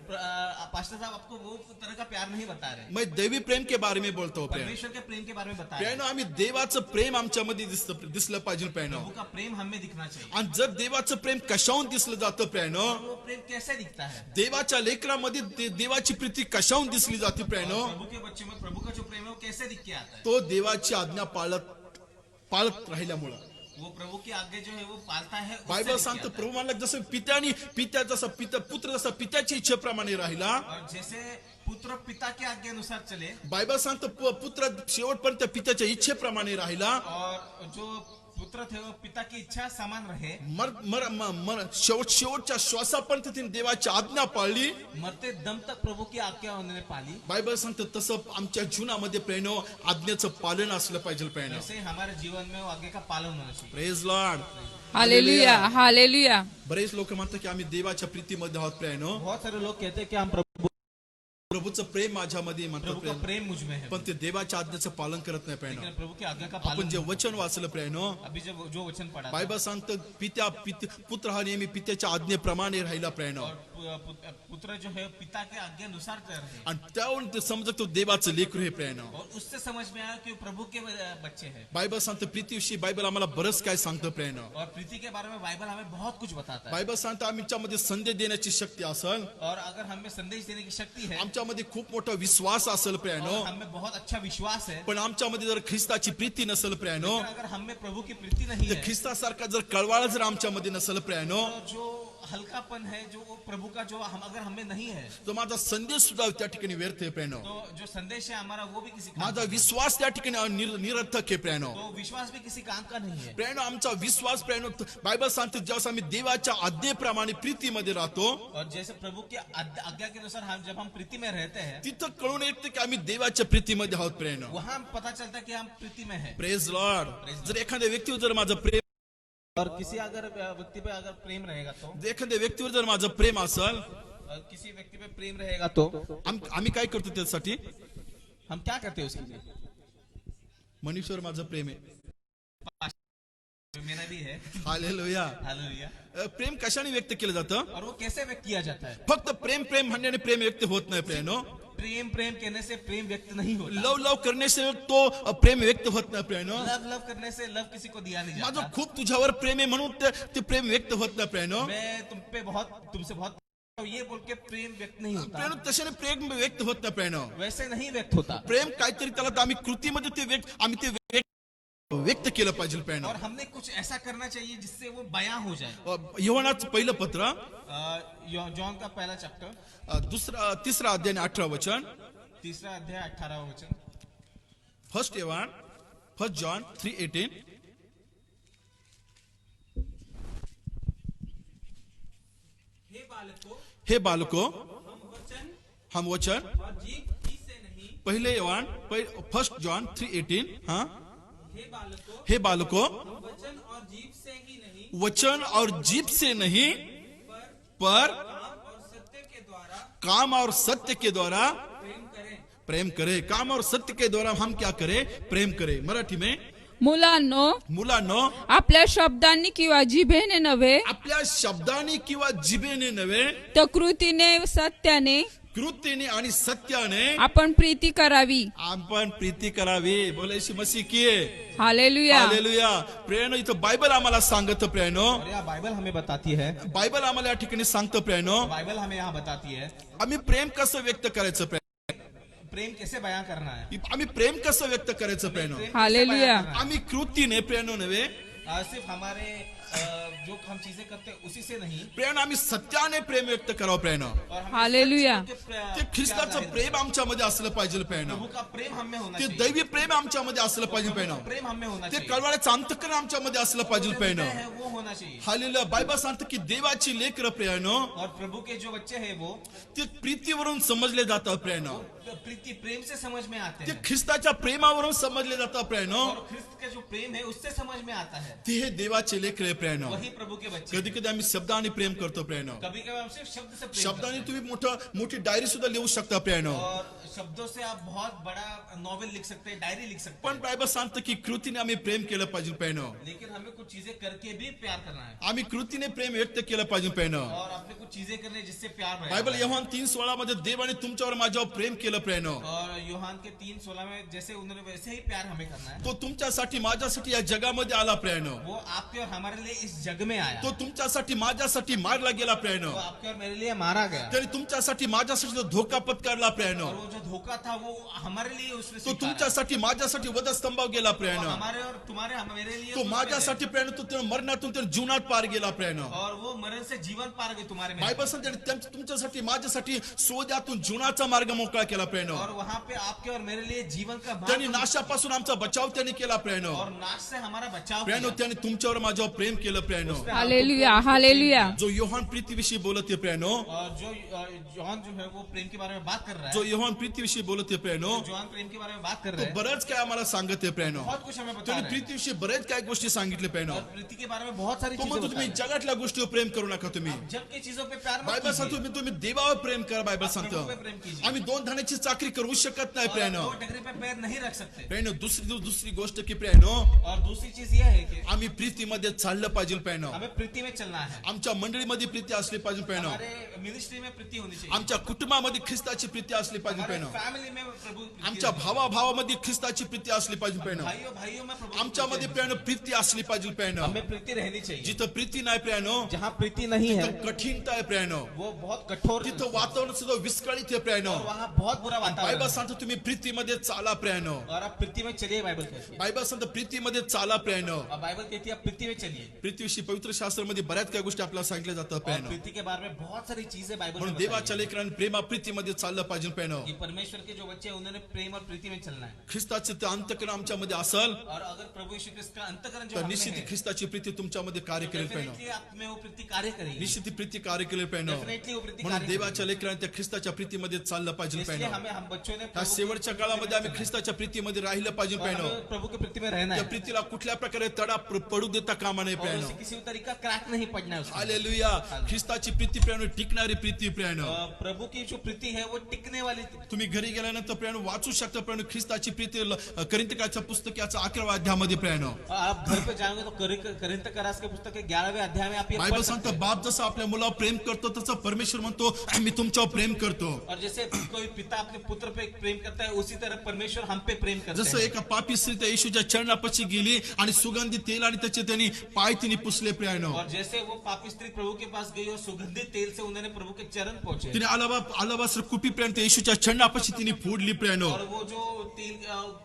पास्टर साहब आपको वो तरह का प्यार नहीं बता रहे. मैं दैवी प्रेम के बारे में बोलतो प्रेम. परमेश्वर के प्रेम के बारे में बता रहे. प्रेनो आम्ही देवाचं प्रेम आमच्यामध्ये दिसलं पाहिजे प्रेनो. प्रभु का प्रेम हमें दिखना चाहिए. आणि जर देवाचं प्रेम कशाहून दिसलं जातं प्रेनो. वो प्रेम कैसे दिखता है. देवाच्या लेकरामध्ये देवाची प्रीती कशाहून दिसली जाते प्रेनो. प्रभु के बच्चे में प्रभु का जो प्रेम है वो कैसे दिख के आता है. तो देवाची आज्ञा पाळत राहिल्यामुळं. वो प्रभु की आज्ञा जो है वो पालता है. उससे बायबल दिख के सांगतं आता है. प्रभू म्हणला जसं पुत्र जसा पित्याची इच्छेप्रमाणे राहिला. और जैसे पुत्र पिता के आज्ञा अनुसार चले. बायबल सांगतं पुत्र शेवटपर्यंत पित्याच्या इच्छेप्रमाणे राहिला. और जो पुत्र थे वो पिता की इच्छा समान रहे. शेवटच्या श्वासापर्यंत तिने देवाची आज्ञा पाळली. मरते दम तक प्रभु की आज्ञा उन्होंने पाली. बायबल सांगतं तसं आमच्या जीवनामध्ये प्रेनो आज्ञेचं पालन असलं पाहिजे प्रेनो. जैसे हमारे जीवन में वो आज्ञा का पालन होना चाहिए. Praise Lord. हालेलुया. हालेलुया. बरेच लोक म्हणतात की आम्ही देवाच्या प्रीतीमध्ये आहोत प्रेनो. बहुत सारे लोग कहते हैं कि हम प्रभूचं प्रेम माझ्यामध्ये म्हणतात प्रभु का प्रेनो. प्रेम मुझ में है. पण ते देवाच्या आज्ञेचं पालन करत नाही प्रेनो. लेकिन प्रभु की आज्ञा का आपण पालन. जे वचन वाचलं प्रेनो. अभी जब जो वचन पढ़ा था, बायबल सांगतं पुत्र हा नेहमी पित्याच्या आज्ञेप्रमाणे राहिला प्रेनो. और पुत्र जो है पिता के आज्ञा अनुसार चल रहे. आणि त्यावरून ते समजत तो देवाचं लेकरू हे प्रेनो. और उससे समझ में आया कि वो प्रभु के बच्चे हैं. बायबल सांगतं प्रीतीविषयी बायबल आम्हाला बरंच काय सांगतं प्रेनो. और प्रीति के बारे में बाइबल हमें बहुत कुछ बताता है. बायबल सांगतं आमच्यामध्ये संदेश देण्याची शक्ती असेल. और अगर हमें संदेश देने की शक्ति है आमच्यामध्ये खूप मोठा विश्वास असेल प्रेनो. और हमें बहुत अच्छा विश्वास है. पण आमच्यामध्ये जर ख्रिस्ताची प्रीती नसेल प्रेनो. लेकिन अगर हमें प्रभु की प्रीति नहीं तर है, ख्रिस्तासारखा जर कळवाळ जर आमच्यामध्ये नसेल प्रेनो. तो जो हल्कापन है जो वो प्रभु का जो हम अगर हमें नहीं है, तो माझा संदेश सुद्धा त्या ठिकाणी व्यर्थ आहे प्रेनो. तो जो संदेश है हमारा वो भी किसी काम माझा का नहीं. विश्वास त्या ठिकाणी निरर्थक आहे प्रेनो. तो विश्वास भी किसी काम का नहीं है. प्रेनो आमचा विश्वास प्रेनो बायबल सांगते जेव्हा आम्ही देवाच्या आज्ञेप्रमाणे प्रीतीमध्ये राहतो और जैसे प्रभु की आज्ञा के अनुसार हम जब हम प्रीति में रहते हैं, तिथं कळून येते की आम्ही देवाच्या प्रीतीमध्ये आहोत प्रेनो. वहां पता चलता है कि हम प्रीति में हैं. Praise Lord. जर एखाद्या व्यक्तीवर जर माझं प्रेम और किसी अगर व्यक्ति पे अगर प्रेम रहेगा तो, एखाद्या व्यक्तीवर जर माझं प्रेम असेल किसी व्यक्ति पे प्रेम रहेगा तो आम्ही काय करतो त्यासाठी. हम क्या करते हैं उसके लिए. मनुष्यावर माझं प्रेम आहे. मेरा भी है. हालेलुया. हालेलुया. प्रेम कशाने व्यक्त केलं जातं. और वो कैसे व्यक्त किया जाता है. फक्त प्रेम म्हणण्याने प्रेम व्यक्त होत नाही प्रेनो. प्रेम कहने से प्रेम व्यक्त नहीं होता. लव करने से तो प्रेम व्यक्त होत नाही प्रेनो. लव करने से लव किसी को दिया नहीं माझं जाता. खूप तुझ्यावर प्रेम आहे म्हणून ते प्रेम व्यक्त होत नाही प्रेनो. मैं तुमसे बहुत ये बोल के प्रेम व्यक्त नहीं होता. प्रेनो तशाने प्रेम व्यक्त होत नाही प्रेनो. वैसे नहीं व्यक्त होता. प्रेम काहीतरी त्याला आम्ही कृतीमध्ये आम्ही ते व्यक्त केलं पाहिजे प्रेनो. और हमने कुछ ऐसा करना चाहिए जिससे वो बयां हो जाए. योहानाचं पहिलं पत्र जॉन का पहला चैप्टर तिसरा अध्याय 18 वचन. तीसरा अध्याय 18 वचन. First John 3:18. हे बालको हम वचन और जीव ही से नहीं. पहिले योहान फर्स्ट जॉन 3:18. हा. हे बालकों हे बालको वचन और जीव से ही नहीं वचन और जीभ से नहीं पर काम और सत्य के द्वारा काम और सत्य के द्वारा प्रेम करें. प्रेम करे. काम और सत्य के द्वारा हम क्या करें प्रेम करे. मराठी में मुलांनो आपल्या शब्दांनी किंवा जिभेने नव्हे आपल्या शब्दाने किंवा जिभेने नव्हे तर कृतीने सत्याने कृतीने आणि सत्याने आपण प्रीती करावी. आपण प्रीती करावी. बोले येशू मसीह की. हालेलुया. हालेलुया. प्रेनो इथं बायबल आम्हाला सांगतं प्रेनो. और यह बाइबल हमें बताती है. बायबल आम्हाला या ठिकाणी सांगतं प्रेनो. बाइबल हमें यहाँ बताती है आम्ही प्रेम कसं व्यक्त करायचं प्रेम. प्रेम कैसे बयां करना है. आम्ही प्रेम कसं व्यक्त करायचं प्रेनो. प्रेम कैसे हालेलुया. बयां करना है. आम्ही कृतीने प्रेनो नव्हे सिर्फ हमारे जो हम चीजें करते हैं उसी से नहीं, प्रेरणा आम्ही सत्याने प्रेम व्यक्त करावं प्रेरणा और हमें हालेलुया. सच्चे के ते ख्रिस्ताचं प्रेम आमच्यामध्ये असलं पाहिजे प्रेरणा प्रभु का प्रेम हमें होना ते चाहिए, दैवी प्रेम आमच्यामध्ये असलं पाहिजे प्रेरणा प्रेम हमें होना ते चाहिए, कळवळ्याचं अंतकरण आमच्यामध्ये असलं पाहिजे प्रेरणा है वो होना चाहिए. हालेलुया. बायबल सांगतं की देवाची लेकरं प्रेरणा और प्रभु के जो बच्चे हैं वो ते प्रीतीवरून समजले जातात प्रेरणा, प्रीति प्रेम से समझ में आते ते हैं, ख्रिस्ताच्या प्रेमावरून समजले जातात प्रेरणा. और ख्रिस्त का जो प्रेम है उससे समझ में आता है. ते हे देवाचे लेकर प्रेरणा. वही प्रभु के बच्चे. कधी कधी आम्ही शब्दाने प्रेम करतो प्रेरणा. कभी कभी हम सिर्फ शब्द से प्रेम शब्दाने करते तुम्ही मोठी डायरी सुद्धा लिहू शकता प्रेरणा. हैं. और शब्दों से आप बहुत बड़ा नॉवेल लिख सकते हैं, डायरी लिख सकते पण हैं. बायबल सांगतं की कृतीने आम्ही प्रेम केलं पाहिजे प्रेरणा. लेकिन हमें कुछ चीजें करके भी प्यार करना है, आम्ही कृतीने प्रेम व्यक्त केलं पाहिजे प्रेरणा. और आपने कुछ चीजें करनी है जिससे प्यार बढ़े. बायबल योहान 3:16 मध्ये देवाने तुमच्यावर माझ्यावर प्रेम केलं प्रेरणा. और योहान के 3:16 में जैसे उन्होंने वैसे ही प्यार हमें करना है. तो तुमच्यासाठी माझ्यासाठी या जगामध्ये आला प्रेरणा. वो आपके और हमारे लिए इस जग में आया, तो तुमच्यासाठी माझ्यासाठी मारला गेला प्रेरणा. वो आपके और मेरे लिए मारा गया, त्याने तुमच्यासाठी माझ्यासाठी जो धोका पत्करला प्रेरणा. और वो जो धोखा था वो हमारे लिए उसने तो स्वीकारा. तुमच्यासाठी माझ्यासाठी वधस्तंभावर गेला वो प्रेरणा. हमारे और तुम्हारे मेरे लिए तो उसमें माझ्यासाठी प्रेरणा तो त्यानं मरणातून त्यानं जीवनात पार गेला प्रेरणा. है. और वो मरण से जीवन पार गए तुम्हारे में. बायबल सांगते तुमच्यासाठी माझ्यासाठी सोद्यातून जीवनाचा मार्ग मोकळा केला प्रेरणा. और वहाँ पे आपके और मेरे लिए जीवन का त्यांनी मार्ग, नाशापासून आमचा बचाव त्यांनी केला प्रेरणा. और नाश से हमारा बचाव प्रेरणा किया. त्याने तुमच्यावर माझ्यावर प्रेम केलं प्रेरणा. उसने हालेलुया. हालेलुया. जो योहान प्रीतीविषयी बोलते प्रेरणा. और जो जॉन जो है वो प्रेम के बारे में बात कर रहा जो है, योहान प्रीतीविषयी बोलते प्रेरणा. जॉन प्रेम के बारे में बात कर तो रहे हैं, बरंच काय आम्हाला सांगते प्रेरणा. बहुत कुछ हमें बता त्याने रहे हैं. प्रीतीविषयी बरेच काय गोष्टी सांगितले प्रेरणा. और प्रीति के बारे में बहुत सारी तो चीजें म्हणतो बता तुम्ही रहे हैं. जगातल्या गोष्टीवर प्रेम करू नका तुम्ही. जग की चीजों पे प्यार मत बायबल कीजिए. सांगतो तुम्ही देवावर प्रेम करा. बायबल प्रभु पे सांगतो प्रेम कीजिए. आम्ही दोन धान्याची चाकरी करू शकत नाही और प्रेरणा. दो डगरे पे पैर नहीं रख सकते. प्रेरणा दुसरी गोष्ट की प्रेरणा और दूसरी चीज यह है कि आम्ही प्रीतीमध्ये चाललं पाहिजे प्रेरणा. हमें प्रीति में चलना है. आमच्या मंडळीमध्ये प्रीती असली पाहिजे प्रेरणा. हमारे मिनिस्ट्री में प्रीति होनी चाहिए. आमच्या कुटुंबामध्ये ख्रिस्ताची प्रीती असली पाहिजे हमारे प्रेरणा. फैमिली में प्रभु प्रीति आमच्या होनी भावाभावामध्ये ख्रिस्ताची प्रीती असली पाहिजे चाहिए. प्रेरणा. भाइयों में प्रभु आमच्यामध्ये प्रेरणा प्रीती असली पाहिजे प्रेरणा. हमें प्रीति रहनी चाहिए. जिथं प्रीती नाही प्रेरणा जहाँ प्रीति नहीं है तिथं कठीणता आहे प्रेरणा. वो बहुत कठोर, तिथं वातावरण सुद्धा विस्कळीत आहे प्रेरणा. और वहाँ बहुत बुरा वातावरण बायबल है. सांगतो तुम्ही प्रीतीमध्ये चाला प्रेरणा. और आप प्रीति में चलिए, बाइबल कहती है. बायबल सांगतो प्रीतीमध्ये चाला प्रेरणा. और बाइबल कहती है आप प्रीति में चलिए. प्रीतीविषयी पवित्र शास्त्रामध्ये बऱ्याच काही गोष्टी आपल्याला सांगितल्या जातात और प्रेरणा. प्रीति के बारे में बहुत सारी चीजें बाइबल में म्हणून बताई देवाच्या है. लेकरांनी प्रेमा प्रीतीमध्ये चाललं पाहिजे प्रेरणा. कि परमेश्वर के जो बच्चे हैं उन्होंने प्रेम और प्रीति में चलना है. ख्रिस्ताचं ते अंतकरण आमच्यामध्ये असल और अगर प्रभु यीशु क्रिस्त का अंतकरण जो तर हम में निश्चित है, ख्रिस्ताची प्रीती तुमच्यामध्ये कार्य करेल प्रेरणा. डेफिनेटली आप में वो प्रीति कार्य करेगी. निश्चित ती प्रीती कार्य करेल प्रेरणा. डेफिनेटली वो प्रीति म्हणून कार्य देवाच्या लेकरांनी त्या ख्रिस्ताच्या प्रीतीमध्ये चाललं पाहिजे करेगी. इसलिए प्रेरणा. हम बच्चों ने त्या प्रभु शेवटच्या काळामध्ये आम्ही ख्रिस्ताच्या प्रीतीमध्ये राहिलं पाहिजे और प्रेरणा. हमें प्रभु के प्रीति में रहना त्या है. प्रीतीला कुठल्या प्रकारे तडा पडू देता कामा नये और प्रेरणा. उसे किसी भी तरीका क्रैक नहीं पड़ना है उसमें. हालेलुया. ख्रिस्ताची प्रीती प्रेरणा टिकणारी प्रीती प्रेरणा. प्रभु की जो प्रीति है वो टिकने वाली थी. तुम्ही घरी गेल्यानंतर प्रेरणा वाचू शकता प्रेरणा. ख्रिस्ताची प्रीती करिंथकाच्या पुस्तकाच्या 11व्या अध्यायामध्ये प्रेरणा. आप घर पे जाओगे तो करिंथ करास के पुस्तक के 11वें अध्याय में आप ये बायबल पढ़ सकते सांगतं हैं. बाप जसं आपल्या मुलावर प्रेम करतो तसं परमेश्वर म्हणतो मी तुमच्यावर प्रेम करतो. और जैसे कोई पिता अपने पुत्र पे प्रेम करता है उसी तरह परमेश्वर हम पे प्रेम करते जसं हैं. एका पापी स्त्री त्या येशूच्या चरणापाशी गेली आणि सुगंधी तेल आणि त्याचे त्यांनी पाय तिने पुसले प्रेरणा. और जैसे वो पापी स्त्री प्रभु के पास गई और सुगंधित तेल से उन्होंने प्रभु के चरण पहुंचे. तिने अलाबास्त्र कुपी प्रेरणा त्या येशूच्या चरणापाशी तिने फोडली प्रेरणा. और वो जो तेल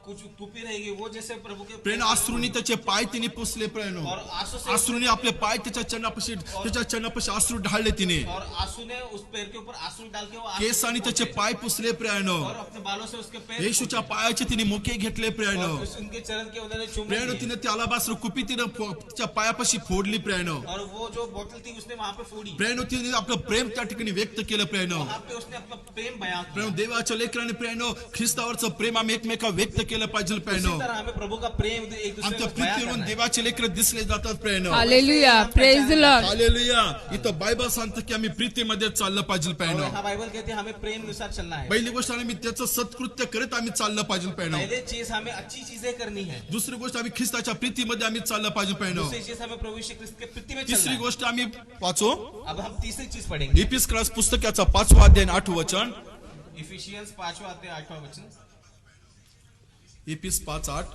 कुछ कुपी रहेगी वो जैसे प्रभु के प्रेरणा अश्रूनी त्याचे पाय तिने पुसले प्रेरणा. और आंसू से अश्रूनी आपले पाय त्याच्या चरणापाशी अश्रू ढाळले तिने. और आंसू ने उस पैर के ऊपर आंसू डाल के वो आंसू केसानी त्याचे पहुंचे. पाय पुसले प्रेरणा. और अपने बालों से उसके पैर येशूच्या पायाचे तिने मुके घेतले प्रेरणा. और उनके चरण के उन्होंने चुम्बन प्रेरणा किए. तिने त्या अलाबास्त्र कुपी तिने तिच्या पायापाशी फोडली प्रेरणा. और वो जो बोतल थी उसने वहां पे फोड़ी. प्रेरणा तिने आपलं प्रेम त्या ठिकाणी व्यक्त केलं प्रेरणा. वहां पे उसने अपना प्रेम बयां किया. प्रेम देवाच्या लेकराने प्रेरणा ख्रिस्तावरचं प्रेम आम्ही एकमेका व्यक्त केलं पाहिजे इसी प्रेरणा. तरह हमें प्रभु का प्रेम एक दूसरे आमच्या को बयां प्रीतीवरून करना है. देवाचे लेकर दिसले जातात प्रेरणा. Hallelujah. Praise the Lord. Hallelujah. इथं बायबल सांगतं की आम्ही प्रीतीमध्ये चाललं पाहिजे और प्रेरणा. हाँ बाइबल कहते हैं हमें प्रेम अनुसार चलना है. पहिली गोष्ट आम्ही त्याचं सत्कृत्य करत आम्ही चाललं पाहिजे प्रेरणा. पहले चीज हमें अच्छी चीजें करनी है. दुसरी गोष्ट आम्ही ख्रिस्ताच्या प्रीतीमध्ये आम्ही चाललं पाहिजे प्रेरणा. दूसरी चीज हमें प्रभु यीशु ख्रिस्त के प्रीति में चलना तिसरी है. गोष्ट आम्ही वाचो अब हम तीसरी चीज पढ़ेंगे. इफिसक्रस पुस्तकाचा 5वा अध्याय 8 वचन. इफिशियंस 5वां अध्याय 8वां वचन. इफिस 5:8.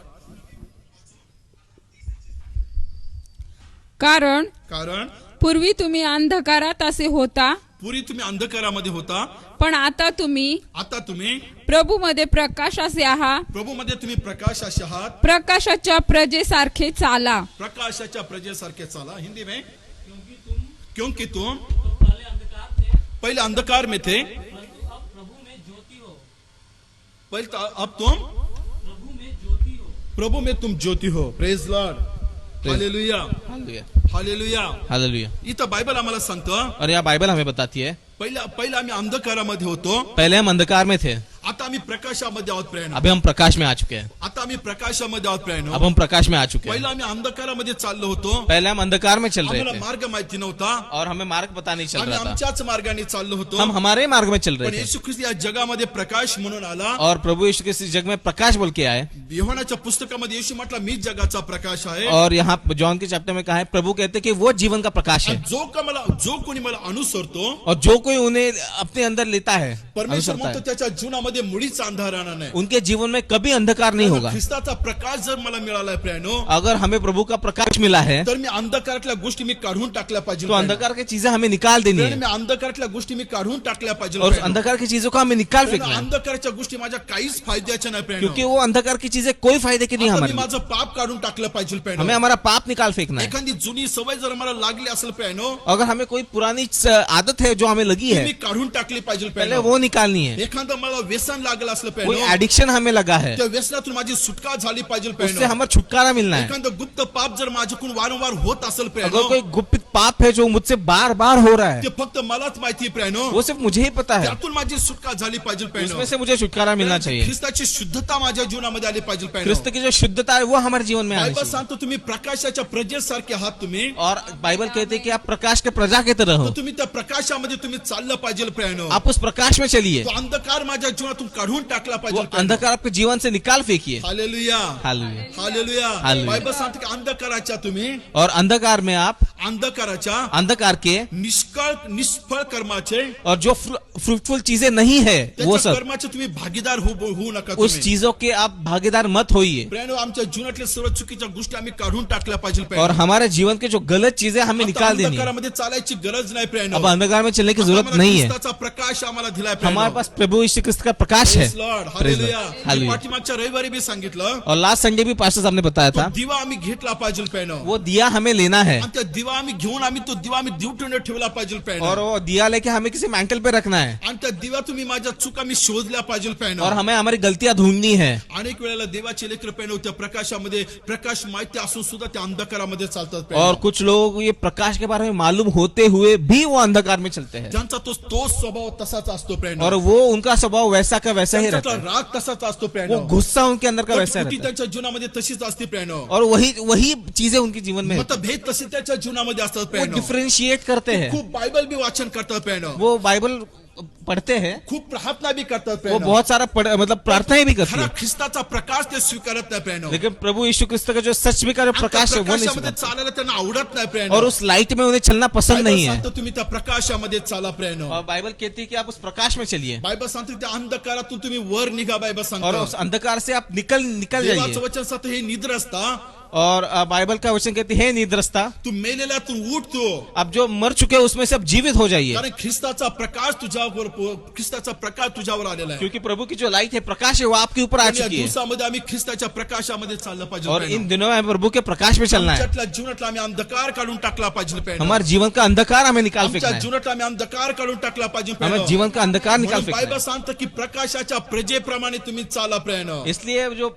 कारण पूर्वी तुम्ही अंधकारात असे होता पूर्वी तुम्ही अंधकारामध्ये होता पण आता तुम्ही आता तुम्ही प्रभू मध्ये प्रकाशाचे आहात, प्रभू मध्ये तुम्ही प्रकाशाचे आहात, प्रकाशाच्या प्रजेसारखे चाला. प्रकाशाच्या प्रजेसारखे चाला. हिंदी में क्योंकि तुम तो पहले अंधकार थे, पहले अंधकार में थे, परंतु अब प्रभु में ज्योति हो. पहले तो अब तुम प्रभु में ज्योति हो. प्रभु में तुम ज्योति हो. Praise Lord. Hallelujah. Hallelujah. Hallelujah. इथं बायबल आम्हाला सांगतं और यहाँ बाइबल हमें बताती है पहिला आम्ही अंधकारामध्ये होतो, पहले हम अंधकार में थे, आता आम्ही प्रकाशामध्ये आहोत प्रेरणा. अभी हम प्रकाश में आ चुके हैं. आता आम्ही प्रकाशामध्ये आहोत प्रेरणा. अब हम प्रकाश में आ चुके हैं. पहिला आम्ही अंधकारामध्ये चाललो होतो, पहले हम अंधकार में चल रहे आम्हाला थे मार्ग माहिती नव्हता, और हमें मार्ग पता नहीं चल आम्ही रहा था. आमच्याच मार्गाने चाललो होतो. हम हमारे मार्ग में चल पण रहे थे येशू ख्रिस्त या जगामध्ये प्रकाश म्हणून आला. और प्रभु यीशु इस जग में प्रकाश बोल के आए. योहानाच्या पुस्तकामध्ये येशू म्हटला मी जगाचा प्रकाश आहे. और यहाँ जॉन के चैप्टर में कहा है, प्रभु कहते हैं कि वो जीवन का प्रकाश है. जो कोणी मला अनुसरतो, और जो कोई उन्हें अपने अंदर लेता है, परमेश्वर अनुसरता म्हणतो है, त्याच्या जीवनामध्ये मुळीच अंधार राहणार नाही. उनके जीवन में कभी अंधकार नहीं होगा. ख्रिस्ताचा प्रकाश जर मला मिळालाय प्रेरणो, अगर हमें प्रभु का प्रकाश मिला है तर मी अंधकारातल्या गोष्टी मी काढून टाकल्या पाहिजे. तो अंधकार की चीजें हमें निकाल देनी प्रेरणो, है मी अंधकारातल्या गोष्टी मी काढून टाकल्या पाहिजे. और उस अंधकार की चीजों को हमें निकाल प्रेरणो, फेंकना है, अंधकाराच्या गोष्टी माझ्या काहीच फायद्याच्या नाही प्रेरणो. क्योंकि वो अंधकार की चीजें कोई फायदे की नहीं आता हमारे मी लिए. माझं पाप काढून टाकलं पाहिजे प्रेरणो. हमें हमारा पाप निकाल फेंकना है. एखादी जुनी सवय जर मला लागली असेल प्रेरणो, अगर हमें कोई पुरानी आदत है जो हमें लगी ती है, मी काढून टाकली पाहिजे पहले प्रेरणो. वो निकालनी है. एखादं मला व्यसन लागलं असलं कोई प्रेरणो, एडिक्शन हमें लगा है, त्या व्यसनातून माझी सुटका झाली पाहिजे उससे प्रेरणो. हमें छुटकारा मिलना है. एखादं गुप्त पाप जर माझ्याकडून वारंवार होत असेल अगर प्रेरणो, कोई गुप्त पाप है जो मुझसे बार बार हो रहा है, ते फक्त मलाच माहिती प्रेरणो, वो सिर्फ मुझे ही पता है, त्यातून माझी सुटका झाली पाहिजे प्रेरणो. उसमें से मुझे छुटकारा मिलना चाहिए. ख्रिस्ताची शुद्धता माझ्या जीवनामध्ये आली पाहिजे प्रेरणो. क्रिस्त की जो शुद्धता है वो हमारे जीवन में आनी बायबल चाहिए. सांगतो तुम्ही प्रकाशाच्या प्रजेसारखे आहात तुम्ही, और बाइबल कहते हैं कि आप प्रकाश के प्रजा की तरह हो. तर तुम्ही त्या प्रकाशामध्ये तुम्ही चाललं पाहिजे प्रेरणो. आप उस प्रकाश में चलिए. तो अंधकार माझ्या जीवनातून काढून टाकला वो पाहिजे. अंधकार आपके जीवन से निकाल फेंकिए. Hallelujah. Hallelujah. Hallelujah. Hallelujah. Bible सांगते की अंधकाराच्या तुम्ही, और अंधकार में आप अंधकाराच्या अंधकार के निष्फळ कर्माचे, और जो फ्रूटफुल चीजें नहीं है वो त्याच्या सब, कर्माचे तुम्ही भागीदार होऊ नका. उस तुम्ही चीजों के आप भागीदार मत होइए. प्रेरणो, आमच्या जीवनातल्या सर्व चुकीच्या गोष्टी आम्ही काढून टाकल्या पाहिजे और प्रेरणो. हमारे जीवन के जो गलत चीजें हमें आता निकाल देनी है. अंधकारामध्ये चालायची गरज नाही प्रेरणो. अब अंधकार में चलने की आता जरूरत आम्हाला नहीं है. ख्रिस्ताचा प्रकाश आम्हाला दिलाय प्रेरणो. हमारे पास प्रभु यीशु क्रिस्त का प्रकाश है. Praise Lord. Praise hallelujah. Lord. मी हालेलुया. पाठीमागच्या रविवारी मी सांगितलं, और लास्ट संडे भी पास्टर साहब ने बताया तो था, दिवा आम्ही घेतला पाहिजे प्रेरणो. वो दिया हमें लेना है. आणि त्या दिवा आम्ही घेऊन आम्ही तो दिवा आम्ही ड्युटीने ठेवला पाहिजे प्रेरणो. और वो दिया लेके हमें किसी मैंटल पे रखना है. आणि त्या दिवा तुम्ही माझ्या चुका मी शोधल्या पाहिजे प्रेरणो. और हमें हमारी गलतियां ढूंढनी है. अनेक वेळेला देवाचे लेकर प्रेरणो त्या प्रकाशामध्ये प्रकाश माहिती असून सुद्धा त्या अंधकारामध्ये चालतात और प्रेरणो. कुछ लोग ये प्रकाश के बारे में मालूम होते हुए भी वो अंधकार में चलते हैं. त्यांचा तो स्वभाव तसाच असतो प्रेरणो. और वो उनका स्वभाव वैसा का वैसा ही रहता त्यांचा है. राग तसाच असतो वो प्रेरणो. गुस्सा उनके अंदर का वैसा कृती रहता है. त्यांच्या जीवनामध्ये तशीच असते प्रेरणो. और वही चीजें उनके जीवन में मतभेद तसे त्याच्या जीवनामध्ये असतात वो प्रेरणो. डिफरेंशिएट करते हैं. खूप बायबल भी वाचन करतात प्रेरणो. वो बाइबल पढ़ते हैं. खूप प्रार्थना भी करतात वो प्रेरणो. बहुत सारा मतलब प्रार्थनाएं भी करती खरा है. ख्रिस्ताचा प्रकाश ते स्वीकारत नाही प्रेरणो. लेकिन प्रभु यीशु क्रिस्त का जो सच में का जो आणि त्या प्रकाश है वो नहीं प्रकाशामध्ये स्वीकारते. चालायला त्यांना आवडत नाही प्रेरणो. और उस लाइट में उन्हें चलना पसंद बायबल नहीं है. सांगतो तुम्ही त्या प्रकाशामध्ये चाला प्रेरणो. और बाइबल कहती है कि आप उस प्रकाश में चलिए. बायबल सांगतो त्या अंधकारातून तुम्ही वर निघा. बायबल और सांगतो उस अंधकार से आप निकल देवाचं जाइए. वचन सांगतं हे निद्र असता, और बाइबल का वचन कहती है निद्रस्ता, तू मेलेल्यातून उठतो, अब जो मर चुके हैं उसमें से अब जीवित हो जाइए. कारण ख्रिस्ताचा प्रकाश तुझ्यावर आलेला आहे. क्योंकि प्रभु की जो लाइट है, प्रकाश है, वो आपके ऊपर आ आणि या चुकी है. दिवसामध्ये आम्ही ख्रिस्ताच्या प्रकाशामध्ये चाललं पाहिजे और प्रेरणो. इन दिनों में हमें प्रभु के प्रकाश में चलना है. आमच्यातल्या जीवनातला आम्ही अंधकार काढून टाकला पाहिजे प्रेरणो. हमारे जीवन का अंधकार हमें निकाल आमच्या फेंकना है. जीवनातला आम्ही अंधकार काढून टाकला पाहिजे हमें प्रेरणो. जीवन का अंधकार निकाल म्हणून फेंकना बायबल है. सांगतं की प्रकाशाच्या प्रजेप्रमाणे तुम्ही चाला प्रेरणो. इसलिए जो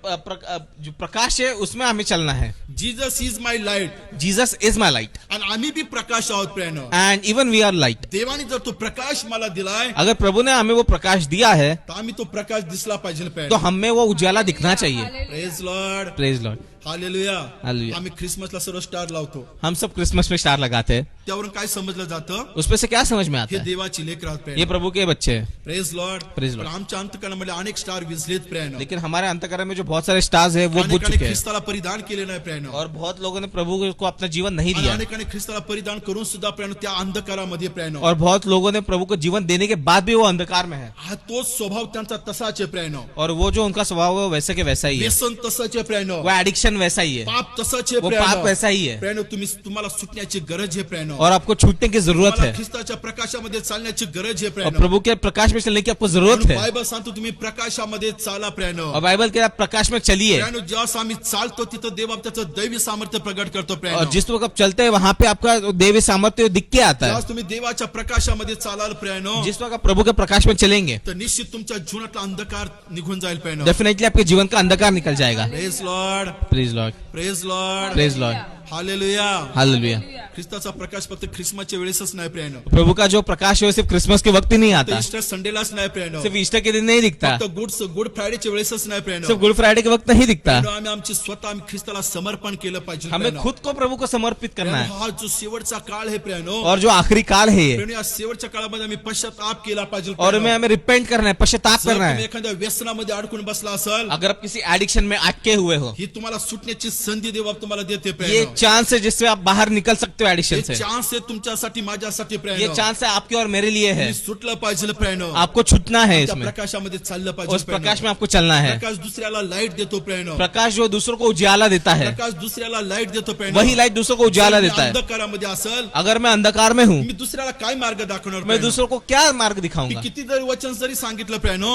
जो प्रकाश है उसमें हमें चलना है. Jesus is my light. Jesus is my light आणि आम्ही बी प्रकाश आहोत प्रेरणो. And even we are light. देवाने जर तो प्रकाश मला दिलाय अगर प्रभु ने हमें वो प्रकाश दिया है तर आम्ही तो प्रकाश दिसला पाहिजे तो प्रेरणो. हमें वो उजाला दिखना चाहिए. Praise Lord. Praise Lord. Hallelujah. Hallelujah. आम्ही ख्रिसमसला सर्व स्टार लावतो. हम सब क्रिसमस में स्टार लगाते हैं. त्यावरून काय समजलं जातं, उसमें से क्या समझ में आता हे है? देवाची लेकर आहात ये प्रेरणो. प्रभु के बच्चे हैं. Praise Lord. Praise पण Lord. आमच्या अंतकरणामध्ये अनेक स्टार विझलेत प्रेरणो. लेकिन हमारे अंतःकरण में जो बहुत सारे स्टार्स हैं वो बुझ अनेकांनी चुके हैं. ख्रिस्ताला परिधान केले नाही नाही प्रेरणा. और बहुत लोगों ने प्रभु को अपना जीवन नहीं आणि दिया, अनेकांनी ख्रिस्ताला परिधान करून सुद्धा प्रेरणा त्या अंधकारामध्ये प्रेरणा. और बहुत लोगों ने प्रभु को जीवन देने के बाद भी वो अंधकार में है, हा तोच स्वभाव त्यांचा तसाच आहे प्रेरणा. और वो जो उनका स्वभाव है वो वैसे के वैसा ही है, व्यसन तसंच आहे प्रेरणा. वो एडिक्शन वैसा ही है, पाप तसंच आहे वो प्रेरणा. पाप वैसा ही है, प्रेरणा तुम्हाला सुटण्याची गरज आहे प्रेरणा. और आपको छूटने की जरूरत तुम्हाला है, ख्रिस्ताच्या प्रकाशामध्ये चालण्याची गरज आहे और प्रेरणा. प्रभु के प्रकाश में चलने की आपको जरूरत है. बायबल सांगतो तुम्ही प्रकाशामध्ये चाला प्रेरणा. और बाइबल के आप प्रकाश में चलिए, प्रेरणा जेव्हा आम्ही चालतो तिथं देव त्याचं दैवी सामर्थ्य प्रगट करतो प्रेरणा. और जिस वक्त आप चलते हैं वहां पे आपका देवी सामर्थ्य दिख के आता जेव्हा है. तुम्ही देवाच्या प्रकाशामध्ये चालाल प्रेरणा, जिस वक्त आप प्रभु के प्रकाश में चलेंगे, तर निश्चित तुमच्या जीवनातला अंधकार निघून जाईल प्रेरणा. डेफिनेटली आपके जीवन का अंधकार निकल जाएगा. Praise Lord, praise Lord, praise Lord, praise Lord, hallelujah. Hallelujah. ख्रिस्ताचा प्रकाश फक्त ख्रिसमसच्या वेळेसच नाही प्रेरणा. प्रभु का जो प्रकाश है वो सिर्फ क्रिसमस के वक्त ही नहीं तर आता, ईस्टर संडेलाच नाही प्रेरणा. सिर्फ ईस्टर के दिन नहीं दिखता, फक्त गुड फ्रायडेच्या वेळेसच नाही प्रेरणा. सिर्फ गुड फ्राइडे के वक्त नहीं दिखता. प्रेरणा, आम्ही आमची स्वतः आम्ही ख्रिस्ताला समर्पण केलं पाहिजे हमें प्रेरणा. खुद को प्रभु को समर्पित करना है, हा जो शेवटचा काळ आहे प्रेरणा, और जो आखिरी काल है ये, प्रेरणा, या शेवटच्या काळामध्ये आम्ही पश्चाताप केला पाहिजे और प्रेरणा. हमें रिपेंट करना है, पश्चाताप जर करना तुम्ही है. एखाद्या व्यसनामध्ये अडकून बसला असाल, अगर आप किसी एडिक्शन में अटके हुए हो, ही तुम्हाला सुटण्याची संधी देव तुम्हाला देते ये प्रेरणा. चांस है जिससे आप बाहर निकल सकते हो एडिक्शन हे से. चान्स आहे तुमच्यासाठी माझ्यासाठी ये प्रेरणा. चांस है आपके और मेरे लिए है. तुम्ही सुटलं पाहिजे प्रेरणा. आपको छूटना है त्या इसमें, प्रकाशामध्ये चाललं उस पाहिजे प्रेरणा. प्रकाश में आपको चलना है. प्रकाश दुसऱ्याला लाईट देतो प्रेरणा. प्रकाश जो दूसरों को उजाला देता है, प्रकाश दुसऱ्याला लाईट देतो प्रेरणा. वही लाइट दूसरों को उजाला जर मी देता है. अंधकारामध्ये असेल, अगर मैं अंधकार में हूँ, मी दुसऱ्याला काय मार्ग दाखवणार मैं प्रेरणा? दूसरों को क्या मार्ग मी दिखाऊंगा? किती जरी वचन जरी सांगितलं प्रेरणा,